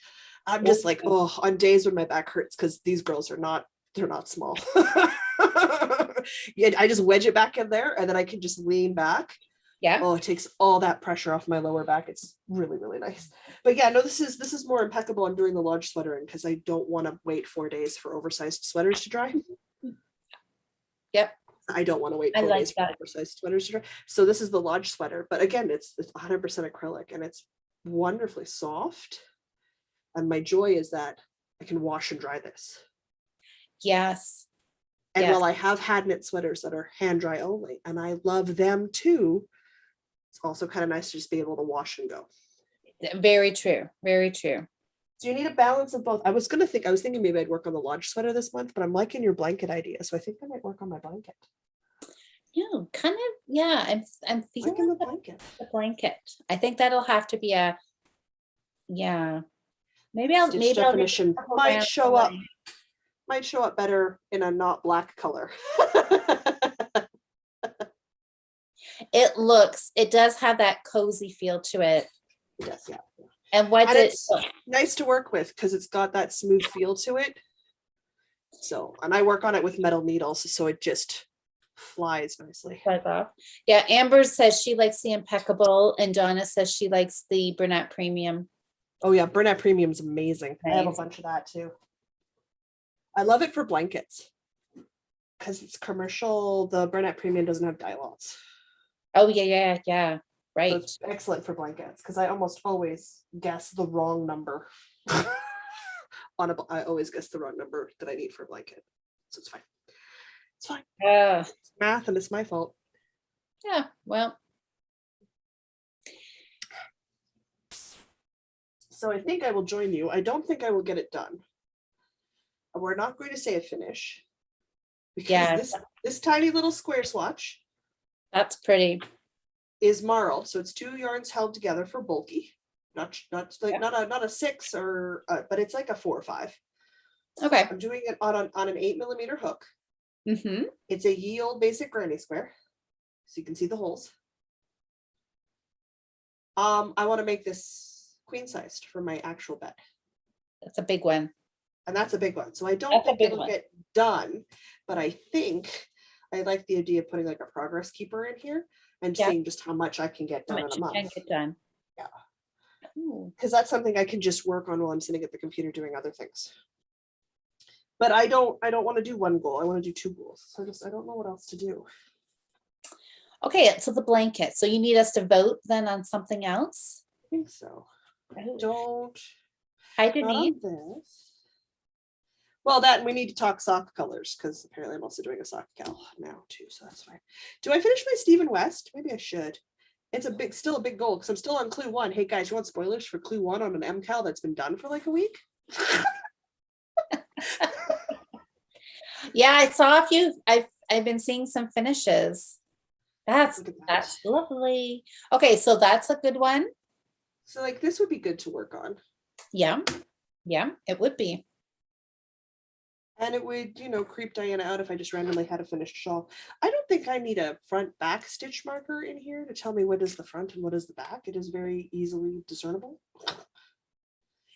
A: I'm just like, oh, on days when my back hurts, because these girls they're not small. Yeah, I just wedge it back in there and then I can just lean back.
B: Yeah.
A: Oh, it takes all that pressure off my lower back. It's really, really nice. But yeah, no, this is more impeccable. I'm doing the lodge sweater in because I don't want to wait 4 days for oversized sweaters to dry.
B: Yep.
A: I don't want to wait 4
B: like
A: days for oversized sweaters to dry. So this is the lodge sweater. But again, it's 100% acrylic and it's wonderfully soft. And my joy is that I can wash and dry this.
B: Yes.
A: And
B: yes.
A: while I have had knit sweaters that are hand dry only, and I love them too, it's also kind of nice to just be able to wash and go.
B: Very true. Very true.
A: So you need a balance of both. I was thinking maybe I'd work on the lodge sweater this month, but I'm liking your blanket idea. So I think I might work on my blanket.
B: Yeah, kind of. Yeah, I'm feeling
A: Liking the blanket.
B: The blanket. I think that'll have to be a. Yeah, maybe I'll
A: Stitch
B: maybe
A: definition
B: I'll
A: might show up better in a not black color.
B: It does have that cozy feel to it.
A: Yes, yeah.
B: And
A: it's nice to work with because it's got that smooth feel to it. So, and I work on it with metal needles, so it just flies nicely.
B: Yeah, Amber says she likes the impeccable, and Donna says she likes the Burnett Premium.
A: Oh yeah, Burnett Premium is amazing. Nice. I have a bunch of that too. I love it for blankets because it's commercial. The Burnett Premium doesn't have dye lots.
B: Oh yeah. Right.
A: So it's excellent for blankets because I almost always guess the wrong number. I always guess the wrong number that I need for a blanket. So it's fine. It's fine. It's math and it's my fault.
B: Yeah, well.
A: So I think I will join you. I don't think I will get it done. We're not going to say a finish. Because this tiny little square swatch.
B: That's pretty.
A: Is marl. So it's 2 yarns held together for bulky. Not a 6 or but it's like a 4 or 5.
B: Okay.
A: I'm doing it on an 8mm hook.
B: Mm-hmm.
A: It's a ye old basic granny square, so you can see the holes. I want to make this queen sized for my actual bed.
B: That's a big one.
A: And that's a big one. So I don't think it'll get done, but I think I like the idea of putting like a progress keeper in here and seeing just how much I can get done in a month. Yeah. Because that's something I can just work on while I'm sitting at the computer doing other things. But I don't want to do one goal. I want to do 2 goals. So I don't know what else to do.
B: Okay, so the blanket. So you need us to vote then on something else?
A: I think so.
B: Hi, Denise.
A: This. Well, that and we need to talk sock colors because apparently I'm also doing a sock cal now too. So that's fine. Do I finish my Stephen West? Maybe I should. It's still a big goal because I'm still on clue 1. Hey guys, you want spoilers for clue 1 on an MCal that's been done for like a week?
B: Yeah, I saw a few. I've been seeing some finishes. That's lovely. Okay, so that's a good one.
A: So like this would be good to work on.
B: Yeah, it would be.
A: And it would, creep Diana out if I just randomly had a finished shawl. I don't think I need a front back stitch marker in here to tell me what is the front and what is the back. It is very easily discernible.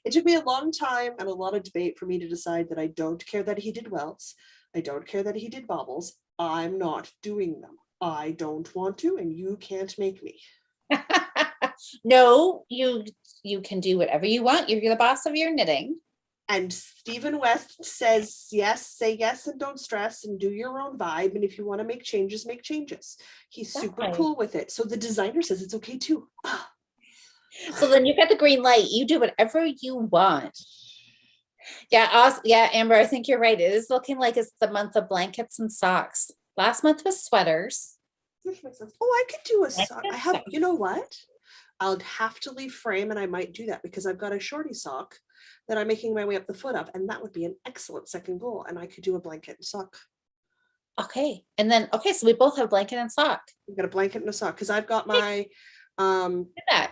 A: It took me a long time and a lot of debate for me to decide that I don't care that he did welts. I don't care that he did baubles. I'm not doing them. I don't want to, and you can't make me.
B: No, you can do whatever you want. You're the boss of your knitting.
A: And Stephen West says, yes, say yes and don't stress and do your own vibe. And if you want to make changes, make changes. He's super cool with it. So the designer says it's okay too.
B: So then you get the green light. You do whatever you want. Yeah, yeah, Amber, I think you're right. It is looking like it's the month of blankets and socks. Last month was sweaters.
A: Oh, I could do a sock. I have, you know what? I'll have to leave frame, and I might do that because I've got a shorty sock that I'm making my way up the foot of, and that would be an excellent second goal. And I could do a blanket and sock.
B: Okay, and then so we both have blanket and sock.
A: We've got a blanket and a sock because I've got my
B: that.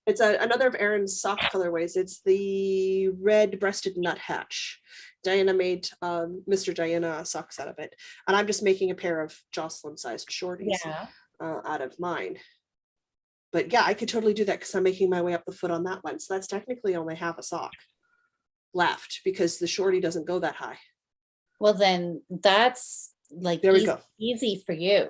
A: It's another of Erin's sock colorways. It's the red-breasted nuthatch. Diana made Mr. Diana socks out of it, and I'm just making a pair of Jocelyn-sized shorties out of mine. But yeah, I could totally do that because I'm making my way up the foot on that one. So that's technically only half a sock left because the shorty doesn't go that high.
B: Well, then that's like
A: there we go.
B: Easy for you.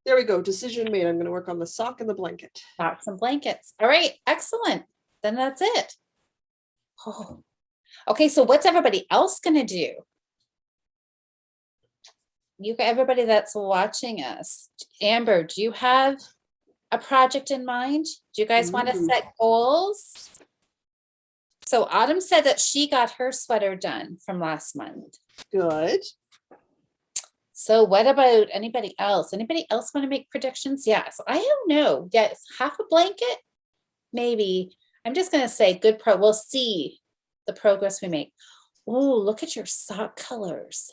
A: There we go. Decision made. I'm going to work on the sock and the blanket.
B: Socks and blankets. All right. Excellent. Then that's it. Oh. Okay. So what's everybody else going to do? Everybody that's watching us. Amber, do you have a project in mind? Do you guys want to set goals? So Autumn said that she got her sweater done from last month.
A: Good.
B: So what about anybody else? Anybody else want to make predictions? Yes. I don't know. Yes. Half a blanket? Maybe. I'm just going to say we'll see the progress we make. Oh, look at your sock colors.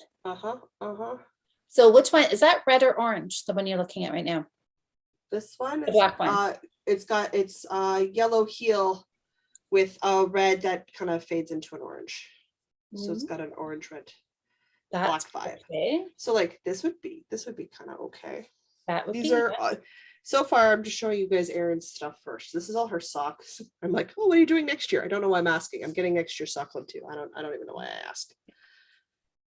B: So which one? Is that red or orange? The one you're looking at right now?
A: This one?
B: The black one.
A: It's yellow heel with a red that kind of fades into an orange. So it's got an orange red. Black vibe. Okay. So like this would be kind of okay. These are so far I'm just showing you guys Erin's stuff first. This is all her socks. I'm like, oh, what are you doing next year? I don't know why I'm asking. I'm getting next year's sock club too. I don't even know why I asked.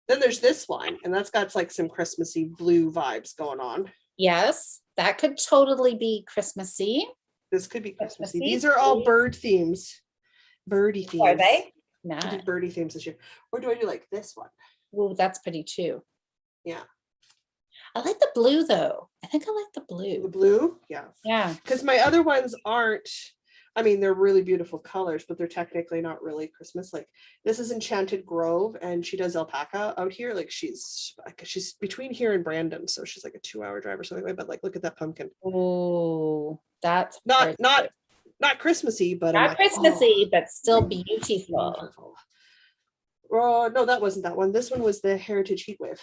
A: Then there's this one, and that's got like some Christmassy blue vibes going on.
B: Yes, that could totally be Christmassy.
A: This could be Christmassy. These are all bird themes. Birdie themes.
B: Are they?
A: I did birdie themes this year. Or do I do like this one?
B: Oh, that's pretty too.
A: Yeah.
B: I like the blue though. I think I like the blue.
A: The blue? Yeah.
B: Yeah.
A: Because my other ones aren't, I mean, they're really beautiful colors, but they're technically not really Christmas. Like this is Enchanted Grove, and she does alpaca out here. Like she's between here and Brandon. So she's like a 2-hour drive or something. But like, look at that pumpkin.
B: Oh, that's
A: not Christmassy, but
B: not Christmassy, but still beautiful.
A: No, that wasn't that one. This one was the Heritage Heatwave,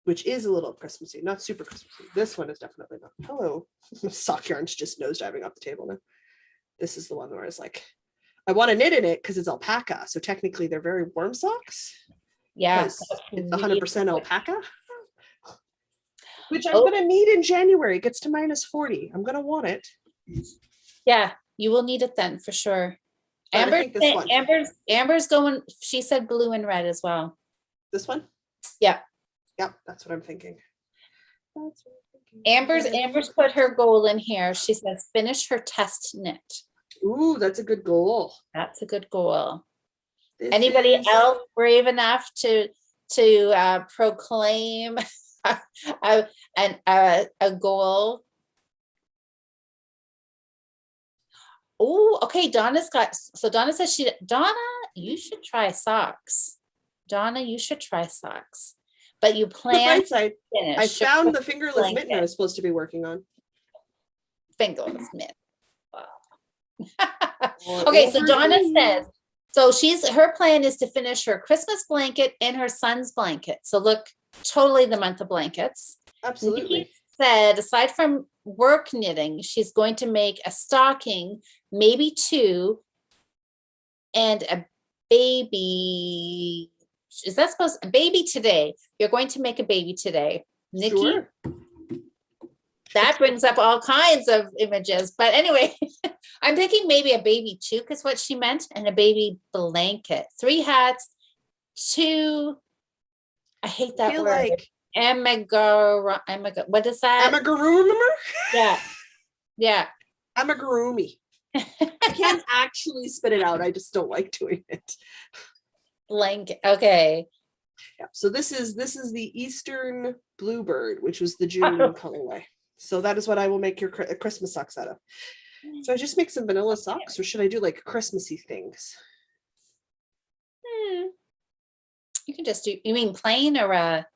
A: which is a little Christmassy, not super Christmassy. This one is definitely not. Hello, sock yarn's just nosediving off the table now. This is the one where it's like, I want to knit in it because it's alpaca. So technically, they're very warm socks.
B: Yeah,
A: it's 100% alpaca, which I'm gonna need in January. It gets to -40. I'm gonna want it.
B: Yeah, you will need it then for sure. Amber's going, she said blue and red as well.
A: This one?
B: Yeah.
A: Yep, that's what I'm thinking.
B: Amber's put her goal in here. She says finish her test knit.
A: Ooh, that's a good goal.
B: That's a good goal. Anybody else brave enough to proclaim a goal? Oh, okay. Donna says you should try socks. Donna, you should try socks. But you plan to finish.
A: I found the fingerless mitten I was supposed to be working on.
B: Fingerless mitten. Wow. Okay, so Donna says, so her plan is to finish her Christmas blanket and her son's blanket. So look, totally the month of blankets.
A: Absolutely.
B: Nikki said, aside from work knitting, she's going to make a stocking, maybe 2, and a baby. Is that a baby today? You're going to make a baby today, Nikki. Sure. That brings up all kinds of images. But anyway, I'm thinking maybe a baby toque is what she meant, and a baby blanket. 3 hats, 2 I hate
A: I
B: that
A: feel
B: word.
A: like
B: What is that?
A: amigurumi, remember?
B: Yeah. Yeah.
A: Amigurumi. I can't actually spit it out. I just don't like doing it.
B: Blank. Okay.
A: Yeah. So this is the Eastern Bluebird, which was the June colorway. So that is what I will make your Christmas socks out of. So I just make some vanilla socks, or should I do like Christmassy things?
B: You can just do, you mean plain or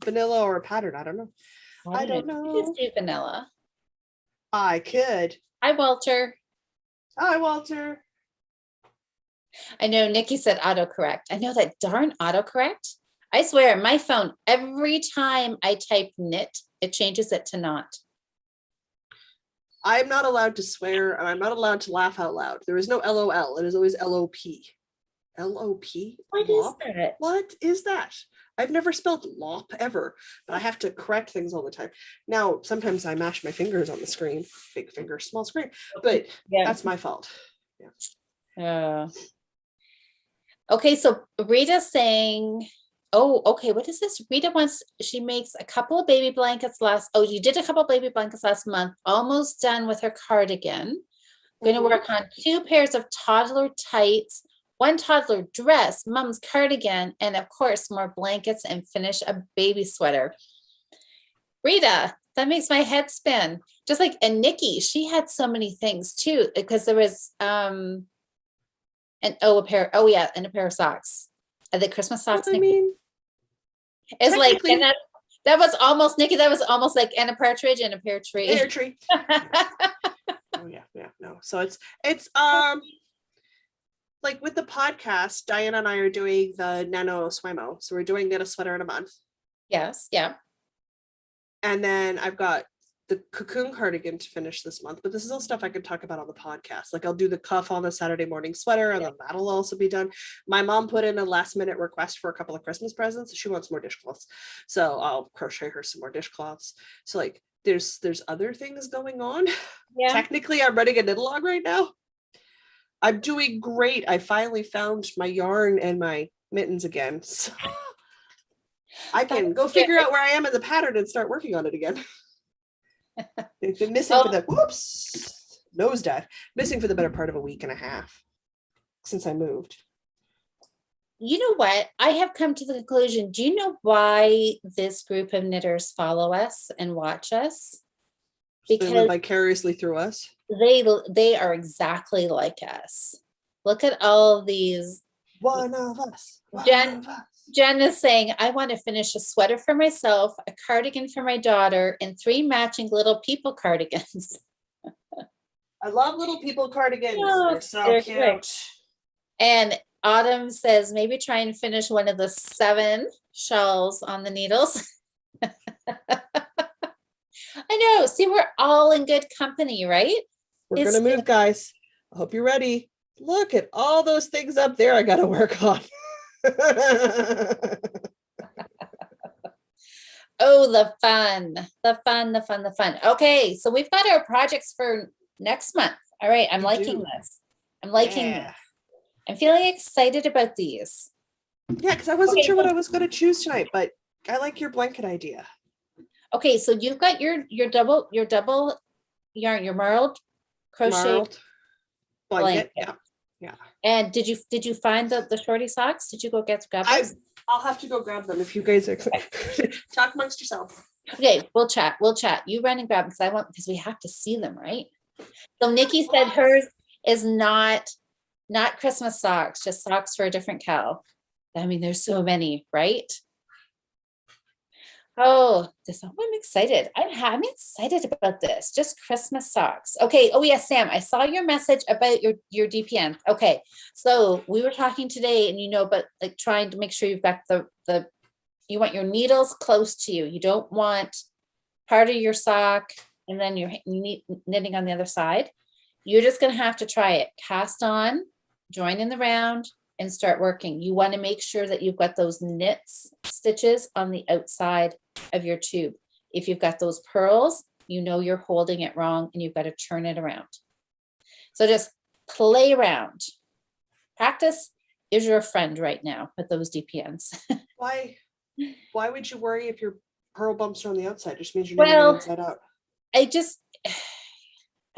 A: Vanilla or a pattern? I don't know. I don't
B: You
A: know.
B: just do vanilla.
A: I could.
B: Hi, Walter.
A: Hi, Walter.
B: I know Nikki said autocorrect. I know that darn autocorrect. I swear, my phone, every time I type knit, it changes it to not.
A: I'm not allowed to swear, and I'm not allowed to laugh out loud. There is no LOL. It is always LOP. LOP?
B: What is that?
A: What is that? I've never spelled lop ever, but I have to correct things all the time. Now, sometimes I mash my fingers on the screen. Big finger, small screen. But that's my fault.
B: Yeah. Okay, so Rita's saying, oh, okay, what is this? Rita wants, she makes a couple of baby blankets you did a couple of baby blankets last month, almost done with her cardigan. Going to work on 2 pairs of toddler tights, 1 toddler dress, mom's cardigan, and of course, more blankets and finish a baby sweater. Rita, that makes my head spin. Just like, and Nikki, she had so many things too, because there was, and a pair of socks. Are they Christmas socks?
A: I mean,
B: it's like, and that was almost, Nikki, that was almost like, and a partridge and a pear tree.
A: Pear tree. Oh yeah, no. So it's like with the podcast, Diana and I are doing the Nano Swimo. So we're doing Knit a Sweater in a month.
B: Yes, yeah.
A: And then I've got the Cocoon Cardigan to finish this month, but this is all stuff I could talk about on the podcast. Like I'll do the cuff on the Saturday morning sweater, and then that'll also be done. My mom put in a last minute request for a couple of Christmas presents. She wants more dishcloths, so I'll crochet her some more dishcloths. So like there's other things going on. Yeah. Technically, I'm running a knit-along right now. I'm doing great. I finally found my yarn and my mittens again. So I can go figure out where I am in the pattern and start working on it again. They've been missing for the nosedive, missing for the better part of a week and a half since I moved.
B: You know what? I have come to the conclusion. Do you know why this group of knitters follow us and watch us?
A: Because they live vicariously through us.
B: They are exactly like us. Look at all of these.
A: One of us.
B: Jen is saying, I want to finish a sweater for myself, a cardigan for my daughter, and 3 matching little people cardigans.
A: I love little people cardigans. They're so cute. Great.
B: And Autumn says, maybe try and finish one of the 7 shells on the needles. I know. See, we're all in good company, right?
A: We're going to move, guys. I hope you're ready. Look at all those things up there I got to work on.
B: Oh, the fun. Okay, so we've got our projects for next month. All right, I'm liking this. This. I'm feeling excited about these.
A: Yeah, because I wasn't sure what I was going to choose tonight, but I like your blanket idea.
B: Okay, so you've got your double yarn, your marled crochet blanket. Yeah. And did you find the shorty socks? Did you go grab those?
A: I'll have to go grab them if you guys are talk amongst yourself.
B: Okay, we'll chat. You run and grab them because we have to see them, right? So Nikki said hers is not Christmas socks, just socks for a different cow. I mean, there's so many, right? Oh, I'm excited. I'm excited about this. Just Christmas socks. Okay. Oh yes, Sam, I saw your message about your DPN. Okay. So we were talking today and but like trying to make sure you've got you want your needles close to you. You don't want part of your sock and then you're knitting on the other side. You're just going to have to try it. Cast on, join in the round, and start working. You want to make sure that you've got those stitches on the outside of your tube. If you've got those purls, you're holding it wrong and you've got to turn it around. So just play around. Practice is your friend right now with those DPNs.
A: Why would you worry if your pearl bumps are on the outside? It just means you're knitting it
B: Well,
A: inside out.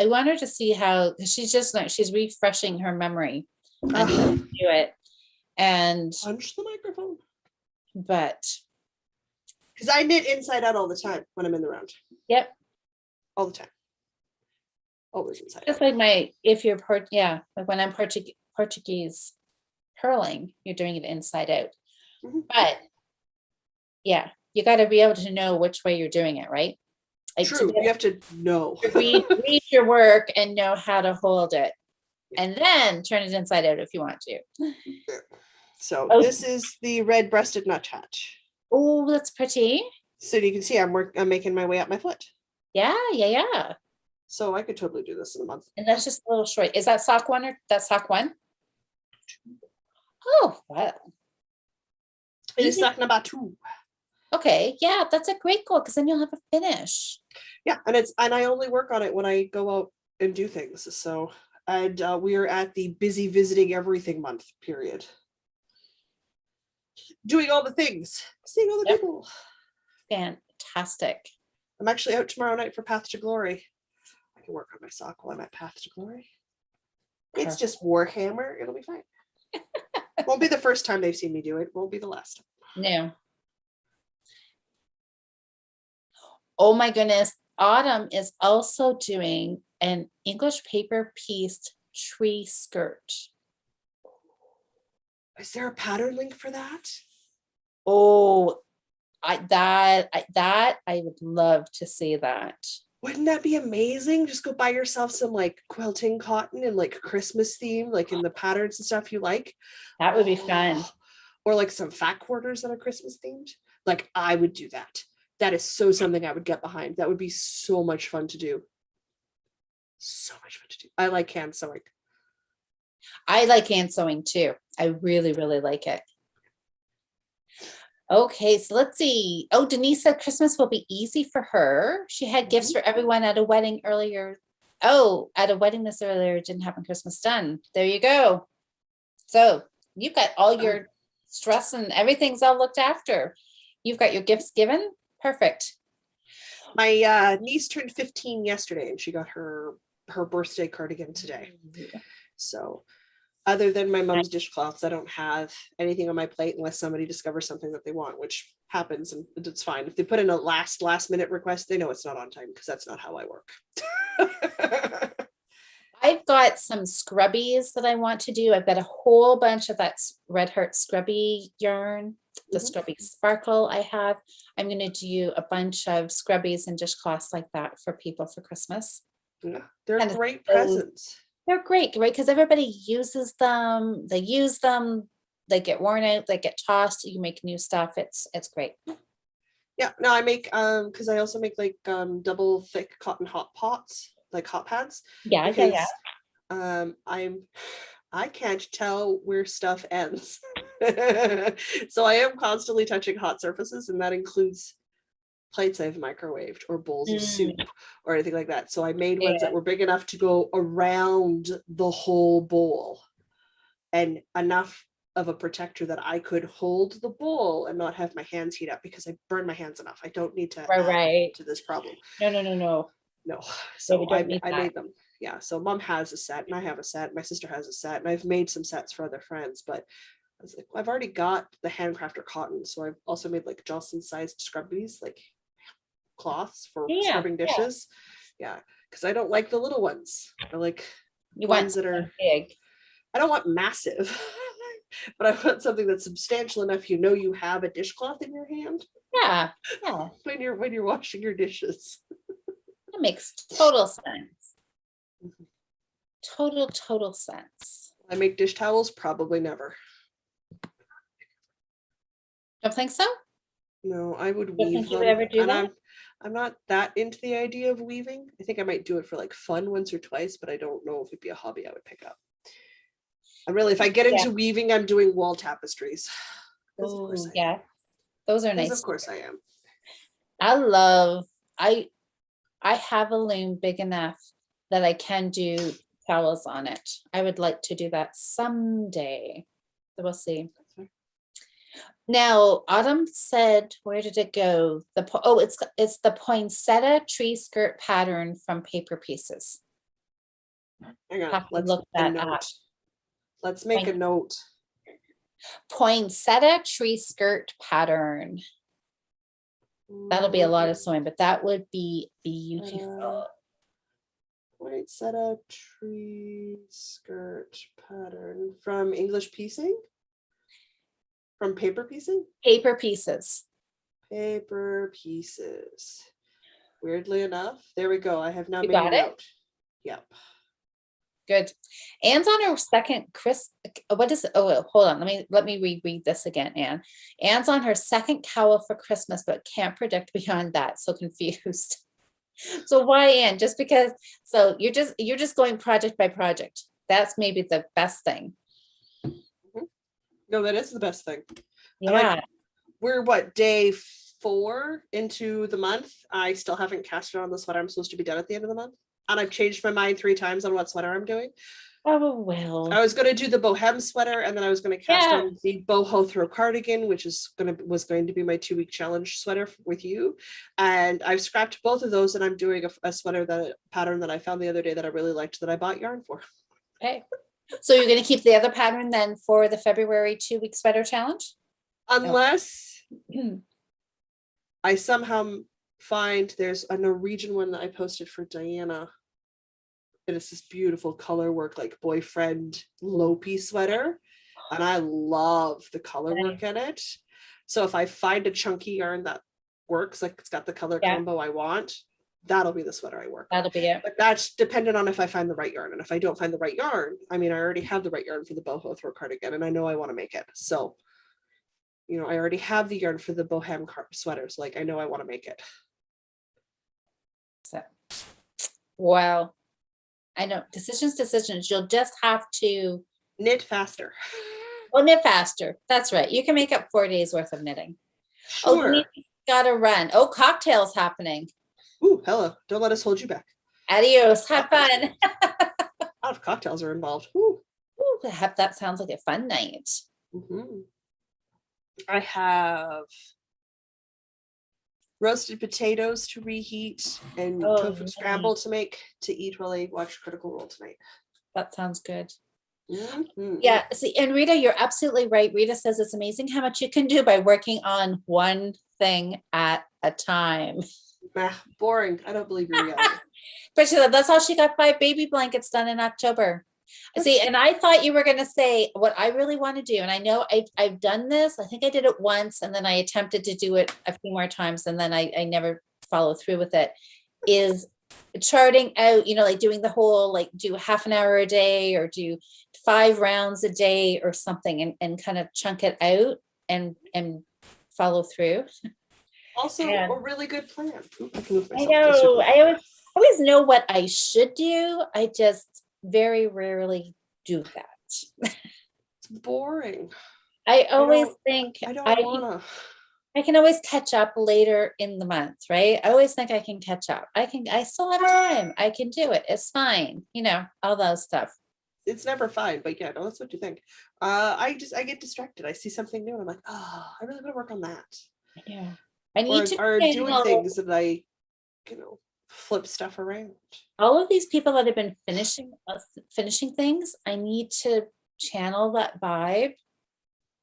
B: I want her to see how she's refreshing her memory on how to do it. And
A: Punch the microphone.
B: but
A: Because I knit inside out all the time when I'm in the round.
B: yep.
A: All the time. Always inside
B: Just
A: out.
B: like like when I'm Portuguese purling, you're doing it inside out.
A: Mhm.
B: But yeah, you got to be able to know which way you're doing it, right? Like,
A: True, you have to know.
B: read your work and know how to hold it, and then turn it inside out if you want to.
A: So
B: Oh.
A: this is the red-breasted nuthatch.
B: Oh, that's pretty.
A: So you can see I'm making my way up my foot.
B: Yeah.
A: So I could totally do this in a month.
B: And that's just a little short. Is that sock one or that's sock one? Oh, wow.
A: It is sock number 2.
B: Okay, yeah, that's a great goal because then you'll have a finish.
A: Yeah, and I only work on it when I go out and do things. So we are at the busy visiting everything month period. Doing all the things, seeing all the people.
B: Fantastic.
A: I'm actually out tomorrow night for Path to Glory. I can work on my sock while I'm at Path to Glory. It's just Warhammer. It'll be fine. Won't be the first time they've seen me do it. Won't be the last time.
B: No. Oh my goodness. Autumn is also doing an English paper pieced tree skirt.
A: Is there a pattern link for that?
B: Oh, I would love to see that.
A: Wouldn't that be amazing? Just go buy yourself some like quilting cotton and like Christmas theme, like in the patterns and stuff you like.
B: That would be fun.
A: Or like some fat quarters that are Christmas themed. Like I would do that. That is so something I would get behind. That would be so much fun to do. So much fun to do. I like hand sewing.
B: I like hand sewing too. I really, really like it. Okay, so let's see. Oh, Denise said Christmas will be easy for her. She had gifts for everyone at a wedding earlier. Oh, at a wedding this earlier didn't happen Christmas done. There you go. So you've got all your stress and everything's all looked after. You've got your gifts given. Perfect.
A: My niece turned 15 yesterday and she got her birthday cardigan today. So other than my mom's dishcloths, I don't have anything on my plate unless somebody discovers something that they want, which happens and it's fine. If they put in a last minute request, they know it's not on time because that's not how I work.
B: I've got some scrubbies that I want to do. I've got a whole bunch of that Red Heart scrubby yarn, the scrubby sparkle I have. I'm going to do a bunch of scrubbies and dishcloths like that for people for Christmas.
A: Yeah, they're great presents.
B: They're great, right? Because everybody uses them. They use them. They get worn out. They get tossed. You make new stuff. It's great.
A: Yeah, no, I make because I also make like double thick cotton hot pots, like hot pads.
B: Yeah.
A: I can't tell where stuff ends. So I am constantly touching hot surfaces, and that includes plates I've microwaved or bowls of soup or anything like that. So I made ones that were big enough to go around the whole bowl and enough of a protector that I could hold the bowl and not have my hands heat up because I burn my hands enough. I don't need to add to this problem.
B: No.
A: So I made them. Yeah. So mom has a set and I have a set. My sister has a set and I've made some sets for other friends, but I was like, well, I've already got the handcrafter cotton. So I've also made like Jocelyn sized scrubbies, like cloths for scrubbing dishes. Yeah. Because I don't like the little ones. I like ones that are
B: big.
A: I don't want massive, but I want something that's substantial enough you have a dishcloth in your hand.
B: Yeah.
A: when you're washing your dishes.
B: That makes total sense. Total sense.
A: I make dish towels? Probably never.
B: Don't think so?
A: No, I would weave
B: think
A: them.
B: you would ever do that?
A: I'm not that into the idea of weaving. I think I might do it for like fun once or twice, but I don't know if it'd be a hobby I would pick up. And really, if I get into weaving, I'm doing wall tapestries.
B: Oh, yeah. Those are nice.
A: Of course I am.
B: I have a loom big enough that I can do towels on it. I would like to do that someday. So we'll see. Now, Autumn said, where did it go? It's the poinsettia tree skirt pattern from Paper Pieces.
A: Hang on,
B: Have to
A: let's
B: look
A: make a
B: that up.
A: note. Let's make a note.
B: Poinsettia tree skirt pattern. That'll be a lot of sewing, but that would be beautiful.
A: Poinsettia tree skirt pattern from English Piecing? From Paper Piecing?
B: Paper Pieces.
A: Paper Pieces. Weirdly enough, there we go. I have now
B: You
A: made
B: got
A: a
B: it?
A: note. Yep.
B: Good. Anne's on her second what is it? Oh, hold on. Let me reread this again, Anne. Anne's on her second cowl for Christmas, but can't predict beyond that. So confused. So why, Anne? Just because, so you're just going project by project. That's maybe the best thing.
A: No, that is the best thing.
B: Yeah.
A: We're what, day 4 into the month? I still haven't casted on the sweater I'm supposed to be done at the end of the month. And I've changed my mind 3 times on what sweater I'm doing.
B: Oh, well.
A: I was going to do the bohem sweater, and then I was going to cast on the boho throw cardigan, which was going to be my 2-week challenge sweater with you. And I've scrapped both of those, and I'm doing a sweater pattern that I found the other day that I really liked that I bought yarn for.
B: Okay. So you're going to keep the other pattern then for the February 2-week sweater challenge?
A: Unless I somehow find there's a Norwegian one that I posted for Diana. And it's this beautiful color work, like boyfriend low-piece sweater. And I love the color work in it. So if I find a chunky yarn that works, like it's got the color combo I want, that'll be the sweater I work.
B: That'll be it.
A: But that's dependent on if I find the right yarn. And if I don't find the right yarn, I mean, I already have the right yarn for the boho throw cardigan, and I know I want to make it. So, I already have the yarn for the bohem sweaters. Like, I know I want to make it.
B: So, wow. I know, decisions. You'll just have to
A: knit faster.
B: Oh, knit faster. That's right. You can make up 4 days worth of knitting.
A: Sure.
B: Oh, Denise, gotta run. Oh, cocktails happening.
A: Ooh, hello. Don't let us hold you back.
B: Adios. Have fun.
A: A lot of cocktails are involved. Ooh.
B: Ooh, that sounds like a fun night.
A: Mm-hmm. I have roasted potatoes to reheat and tofu scramble to eat while I watch Critical Role tonight.
B: That sounds good.
A: Mm-hmm.
B: Yeah, see, and Rita, you're absolutely right. Rita says it's amazing how much you can do by working on one thing at a time.
A: Boring. I don't believe your reality.
B: But that's how she got 5 baby blankets done in October. See, and I thought you were going to say what I really want to do. And I know I've done this. I think I did it once, and then I attempted to do it a few more times, and then I never followed through with it, is charting out, like doing the whole, like do half an hour a day or do 5 rounds a day or something, and kind of chunk it out and follow through.
A: Also, a really good plan.
B: I know. I always know what I should do. I just very rarely do that.
A: It's boring.
B: I always think
A: I don't wanna.
B: I can always catch up later in the month, right? I always think I can catch up. I still have time. I can do it. It's fine. All those stuff.
A: It's never fine, but yeah, no, that's what you think. I get distracted. I see something new and I'm like, oh, I really want to work on that.
B: Yeah. I need to
A: doing things that I, flip stuff around.
B: All of these people that have been finishing things, I need to channel that vibe,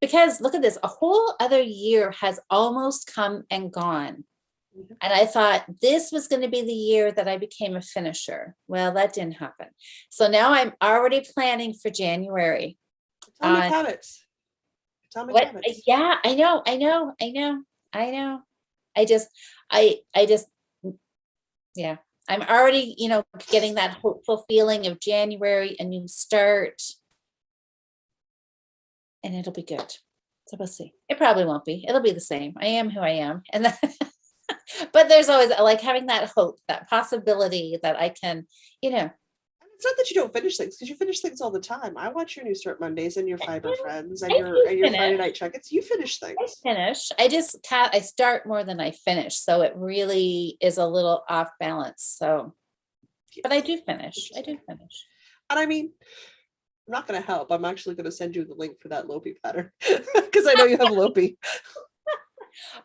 B: because look at this, a whole other year has almost come and gone. Mm-hmm. And I thought this was going to be the year that I became a finisher. Well, that didn't happen. So now I'm already planning for January.
A: Atomic habits. Habits.
B: Yeah, I know. Yeah, I'm already, getting that hopeful feeling of January, a new start, and it'll be good. So we'll see. It probably won't be. It'll be the same. I am who I am. And but there's always like having that hope, that possibility that I can,
A: It's not that you don't finish things, because you finish things all the time. I watch your New Start Mondays and your Fiber Friends and your Friday Night Chuckets. You finish things.
B: I finish. I start more than I finish, so it really is a little off balance. So, but I do finish. And I mean,
A: I'm not going to help. I'm actually going to send you the link for that Lopi pattern because I know you have Lopi.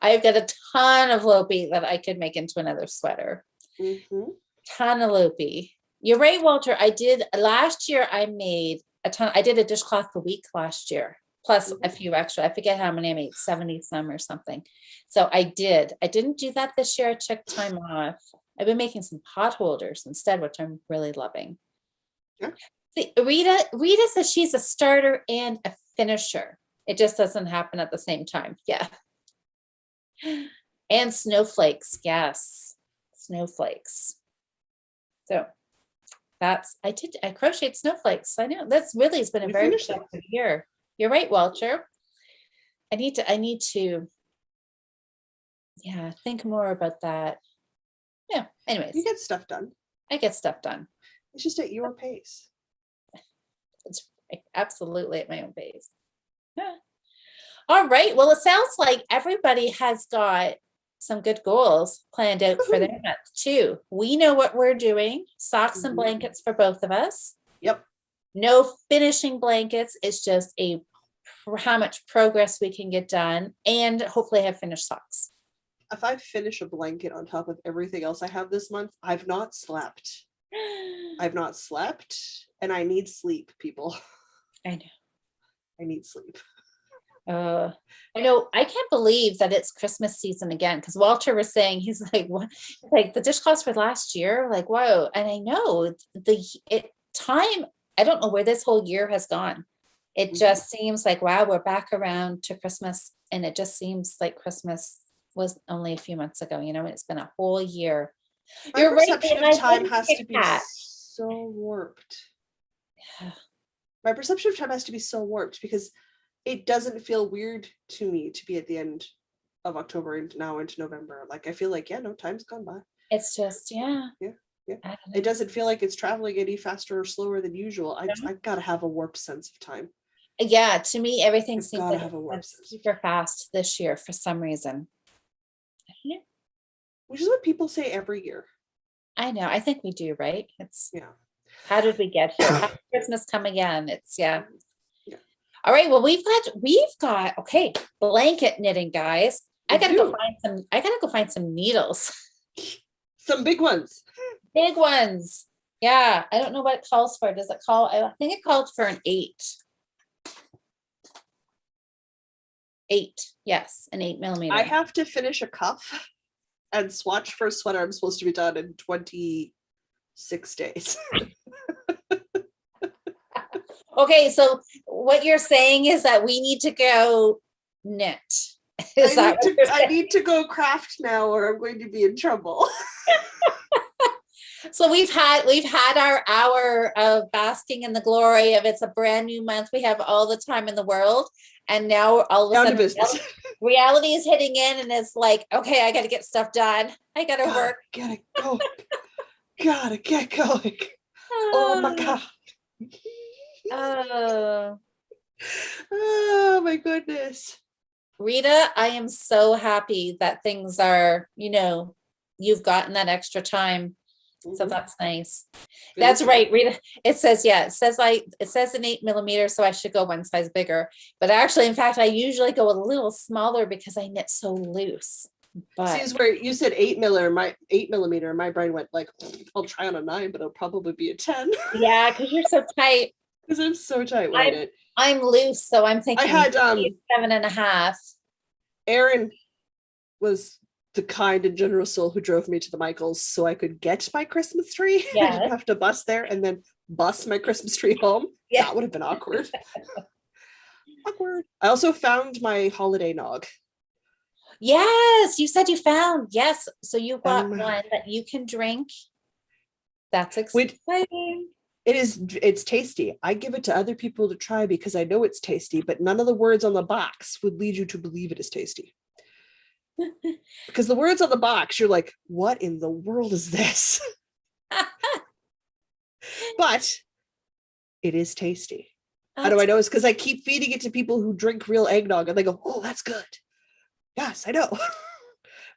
B: I've got a ton of Lopi that I could make into another sweater.
A: Mm-hmm.
B: Ton of Lopi. You're right, Walter. I did last year. I made a ton. I did a dishcloth a week last year, plus a few extra. I forget how many I made, 70 some or something. So I did. I didn't do that this year. I took time off. I've been making some pot holders instead, which I'm really loving.
A: Yeah.
B: See, Rita says she's a starter and a finisher. It just doesn't happen at the same time. Yeah. And snowflakes. Yes. Snowflakes. So I crocheted snowflakes. I know that's really has been a very productive year. You're right, Walter. I need to think more about that. Yeah. Anyways.
A: You get stuff done.
B: I get stuff done.
A: It's just at your pace.
B: It's absolutely at my own pace. Yeah. All right. Well, it sounds like everybody has got some good goals planned out for their month too. We know what we're doing. Socks and blankets for both of us.
A: Yep.
B: No finishing blankets. It's just how much progress we can get done, and hopefully have finished socks.
A: If I finish a blanket on top of everything else I have this month, I've not slept. And I need sleep, people.
B: I know.
A: I need sleep.
B: I know. I can't believe that it's Christmas season again, because Walter was saying, he's like, what? Like the dishcloths for last year, like, whoa. And I know time, I don't know where this whole year has gone. It just seems like, wow, we're back around to Christmas. And it just seems like Christmas was only a few months ago, and it's been a whole year.
A: My perception of time has to be so warped.
B: Yeah.
A: My perception of time has to be so warped because it doesn't feel weird to me to be at the end of October and now into November. Like I feel like, no, time's gone by.
B: It's just,
A: yeah. It doesn't feel like it's traveling any faster or slower than usual. I've got to have a warped sense of time.
B: Yeah, to me, everything seems like
A: have a
B: super fast this year for some reason. Yeah.
A: Which is what people say every year.
B: I know. I think we do, right? How did we get here? How did Christmas come again? Yeah. All right. Well, we've got okay, blanket knitting, guys. I gotta go find some needles.
A: Some big ones.
B: Big ones. Yeah. I don't know what it calls for. Does it call? I think it called for an 8. 8. Yes, an 8mm.
A: I have to finish a cuff and swatch for a sweater I'm supposed to be done in 26 days.
B: Okay, so what you're saying is that we need to go knit.
A: I need to go craft now, or I'm going to be in trouble.
B: So we've had our hour of basking in the glory of it's a brand new month. We have all the time in the world, and now all of a sudden reality is hitting in, and it's like, okay, I got to get stuff done. I got to work.
A: Gotta go. Gotta get going. Oh my god. Oh my goodness.
B: Rita, I am so happy that things are, you've gotten that extra time. So that's nice. That's right, Rita. It says an 8mm, so I should go one size bigger. But actually, in fact, I usually go a little smaller because I knit so loose. But
A: see, is where you said 8mm, my brain went like, I'll try on a 9, but it'll probably be a 10.
B: Yeah, because you're so tight.
A: Because I'm so tight when I knit.
B: I'm loose, so I'm thinking
A: I had
B: 7.5.
A: Erin was the kind and generous soul who drove me to the Michaels so I could get my Christmas tree. Yeah. I didn't have to bus there and then bus my Christmas tree home. Yeah. That would have been awkward. Awkward. I also found my holiday nog.
B: Yes, you said you found. Yes. So you got one that you can drink. That's exciting.
A: It's tasty. I give it to other people to try because I know it's tasty, but none of the words on the box would lead you to believe it is tasty. Because the words on the box, you're like, what in the world is this? But it is tasty. How do I know? It's because I keep feeding it to people who drink real eggnog and they go, oh, that's good. Yes, I know.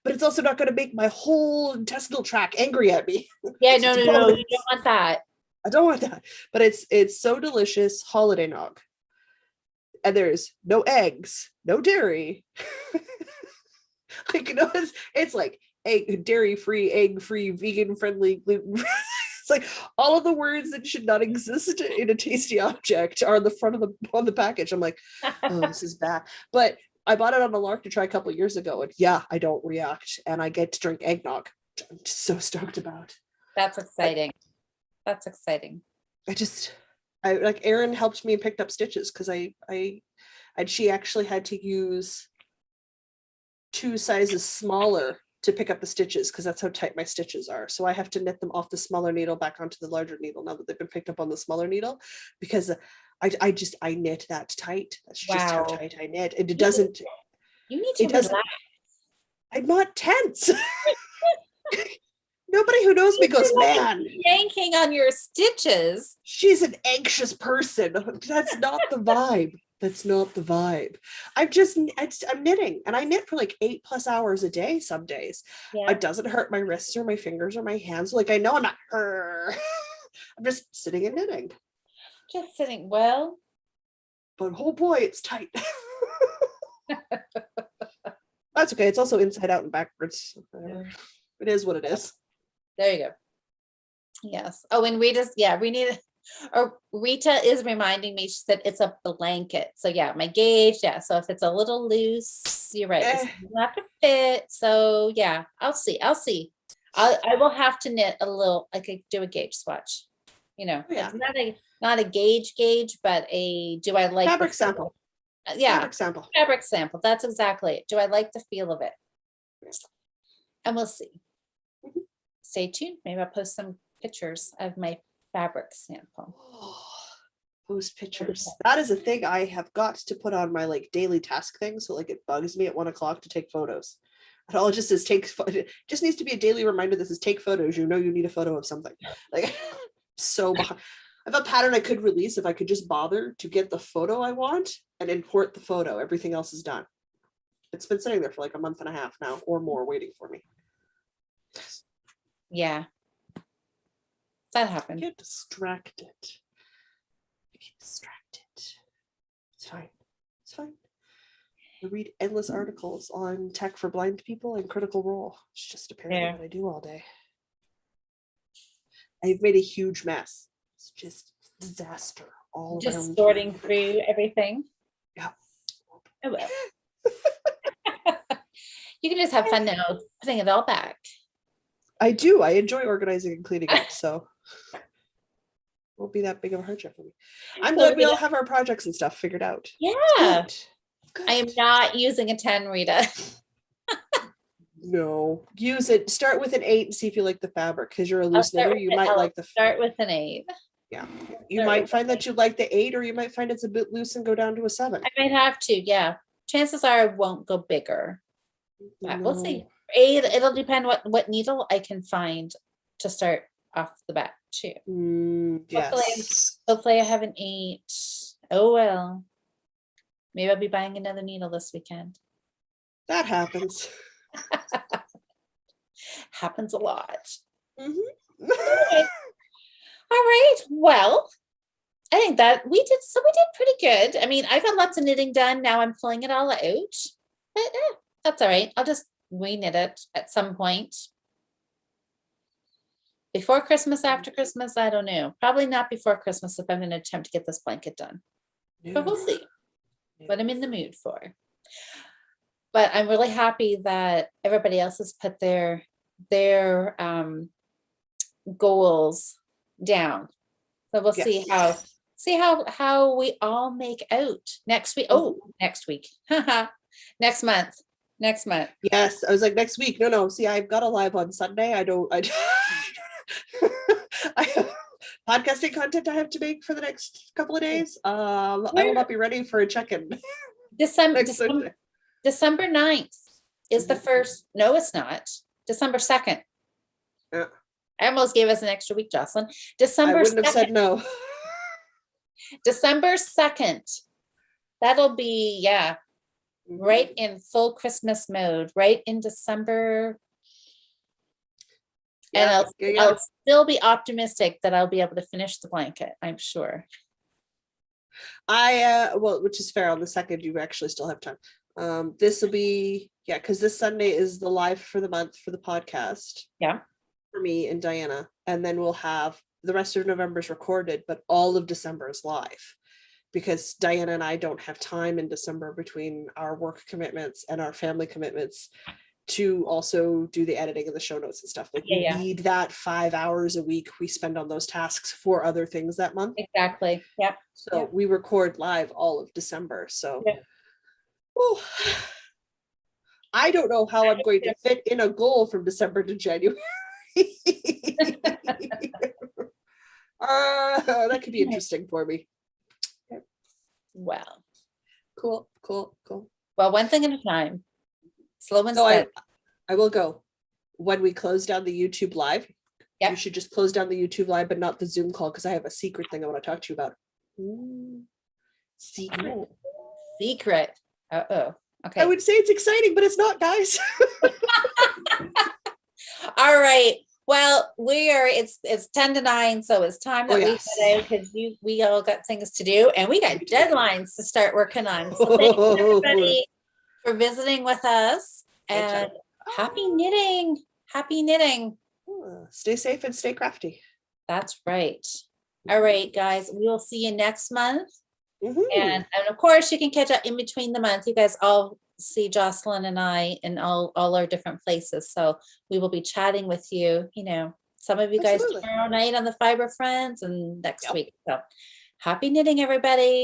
A: But it's also not going to make my whole intestinal tract angry at me.
B: Yeah, no, you don't want that.
A: I don't want that. But it's so delicious. Holiday nog. And there's no eggs, no dairy. Like, you know, it's like dairy-free, egg-free, vegan-friendly, gluten. It's like all of the words that should not exist in a tasty object are on the front of on the package. I'm like, oh, this is bad. But I bought it on a lark to try a couple of years ago, and yeah, I don't react, and I get to drink eggnog. I'm just so stoked about.
B: That's exciting. That's exciting.
A: I like Erin helped me and picked up stitches because and she actually had to use 2 sizes smaller to pick up the stitches because that's how tight my stitches are. So I have to knit them off the smaller needle back onto the larger needle now that they've been picked up on the smaller needle, because I knit that tight. That's just how tight I knit. And it doesn't.
B: You need to relax.
A: I'm not tense. Nobody who knows me goes, man,
B: yanking on your stitches.
A: She's an anxious person. That's not the vibe. That's not the vibe. I'm knitting, and I knit for like 8+ hours a day some days. Yeah. It doesn't hurt my wrists or my fingers or my hands. Like, I know I'm not, I'm just sitting and knitting.
B: Just sitting. Well.
A: But oh boy, it's tight. That's okay. It's also inside out and backwards. Whatever. It is what it is.
B: There you go. Yes. Oh, and Rita is reminding me, she said it's a blanket. So yeah, my gauge, yeah. So if it's a little loose, you're right. It's not to fit. So yeah, I'll see. I will have to knit a little. I could do a gauge swatch. You know, it's not a gauge, but do I like
A: fabric sample?
B: Yeah,
A: fabric
B: sample. That's exactly it. Do I like the feel of it? And we'll see. Mm-hmm. Stay tuned. Maybe I'll post some pictures of my fabric sample.
A: Post pictures. That is a thing I have got to put on my like daily task thing. So like it bugs me at 1 o'clock to take photos. And all it just says it just needs to be a daily reminder. This is take photos. You know, you need a photo of something. Like so behind. I have a pattern I could release if I could just bother to get the photo I want and import the photo. Everything else is done. It's been sitting there for like a month and a half now or more waiting for me.
B: Yeah. That happened.
A: Get distracted. It's fine. It's fine. I read endless articles on tech for blind people and Critical Role. It's just apparently what I do all day. I've made a huge mess. It's just disaster all
B: just
A: around.
B: Just sorting through everything.
A: Yeah.
B: I will. You can just have fun now putting it all back.
A: I do. I enjoy organizing and cleaning up, so won't be that big of a hardship for me. I'm glad we all have our projects and stuff figured out.
B: Yeah. Good. I am not using a 10, Rita.
A: No, use it. Start with an 8 and see if you like the fabric, because you're a loose knitter. You might like the
B: start with an 8.
A: Yeah, you might find that you like the 8, or you might find it's a bit loose and go down to a 7.
B: I might have to. Yeah, chances are I won't go bigger. No. We'll see. 8. It'll depend what needle I can find to start off the bat too.
A: Yes.
B: Hopefully I have an 8. Oh well. Maybe I'll be buying another needle this weekend.
A: That happens.
B: Happens a lot.
A: Mm-hmm.
B: Okay. All right. Well, I think that we did pretty good. I mean, I got lots of knitting done. Now I'm pulling it all out. But that's all right. I'll just re-knit it at some point. Before Christmas, after Christmas, I don't know. Probably not before Christmas if I'm going to attempt to get this blanket done. No. But we'll see what I'm in the mood for. But I'm really happy that everybody else has put their goals down. So we'll see how we all make out next week. Oh, next week. Next month.
A: Yes, I was like next week. No. See, I've got a live on Sunday. I have podcasting content I have to make for the next couple of days. I will not be ready for a check-in.
B: December 9th is the first. No, it's not. December 2nd.
A: Yeah.
B: I almost gave us an extra week, Jocelyn.
A: I wouldn't have said no.
B: December 2nd. That'll be, right in full Christmas mode, right in December. And
A: Yeah,
B: I'll still be optimistic that I'll be able to finish the blanket, I'm sure.
A: Well, which is fair. On the 2nd, you actually still have time. This will be, because this Sunday is the live for the month for the podcast.
B: Yeah.
A: For me and Diana. And then we'll have the rest of November's recorded, but all of December is live. Because Diana and I don't have time in December between our work commitments and our family commitments to also do the editing of the show notes and stuff. Like we need that 5 hours a week we spend on those tasks for other things that month.
B: Exactly. Yep.
A: So we record live all of December. So I don't know how I'm going to fit in a goal from December to January. That could be interesting for me.
B: Well,
A: cool.
B: Well, one thing at a time. Slow and
A: so
B: steady.
A: I will go when we close down the YouTube live. You should just close down the YouTube live, but not the Zoom call, because I have a secret thing I want to talk to you about. Secret.
B: Uh-oh. Okay.
A: I would say it's exciting, but it's not, guys.
B: All right. Well, it's 10 to 9, so it's time that we head out, because we all got things to do, and we got deadlines to start working on. So thank you everybody for visiting with us, and happy knitting. Happy knitting.
A: Stay safe and stay crafty.
B: That's right. All right, guys. We will see you next month.
A: Mm-hmm.
B: And of course, you can catch up in between the month. You guys all see Jocelyn and I in all our different places. So we will be chatting with you, some of you guys tomorrow night on the Fiber Friends and next week. So happy knitting, everybody.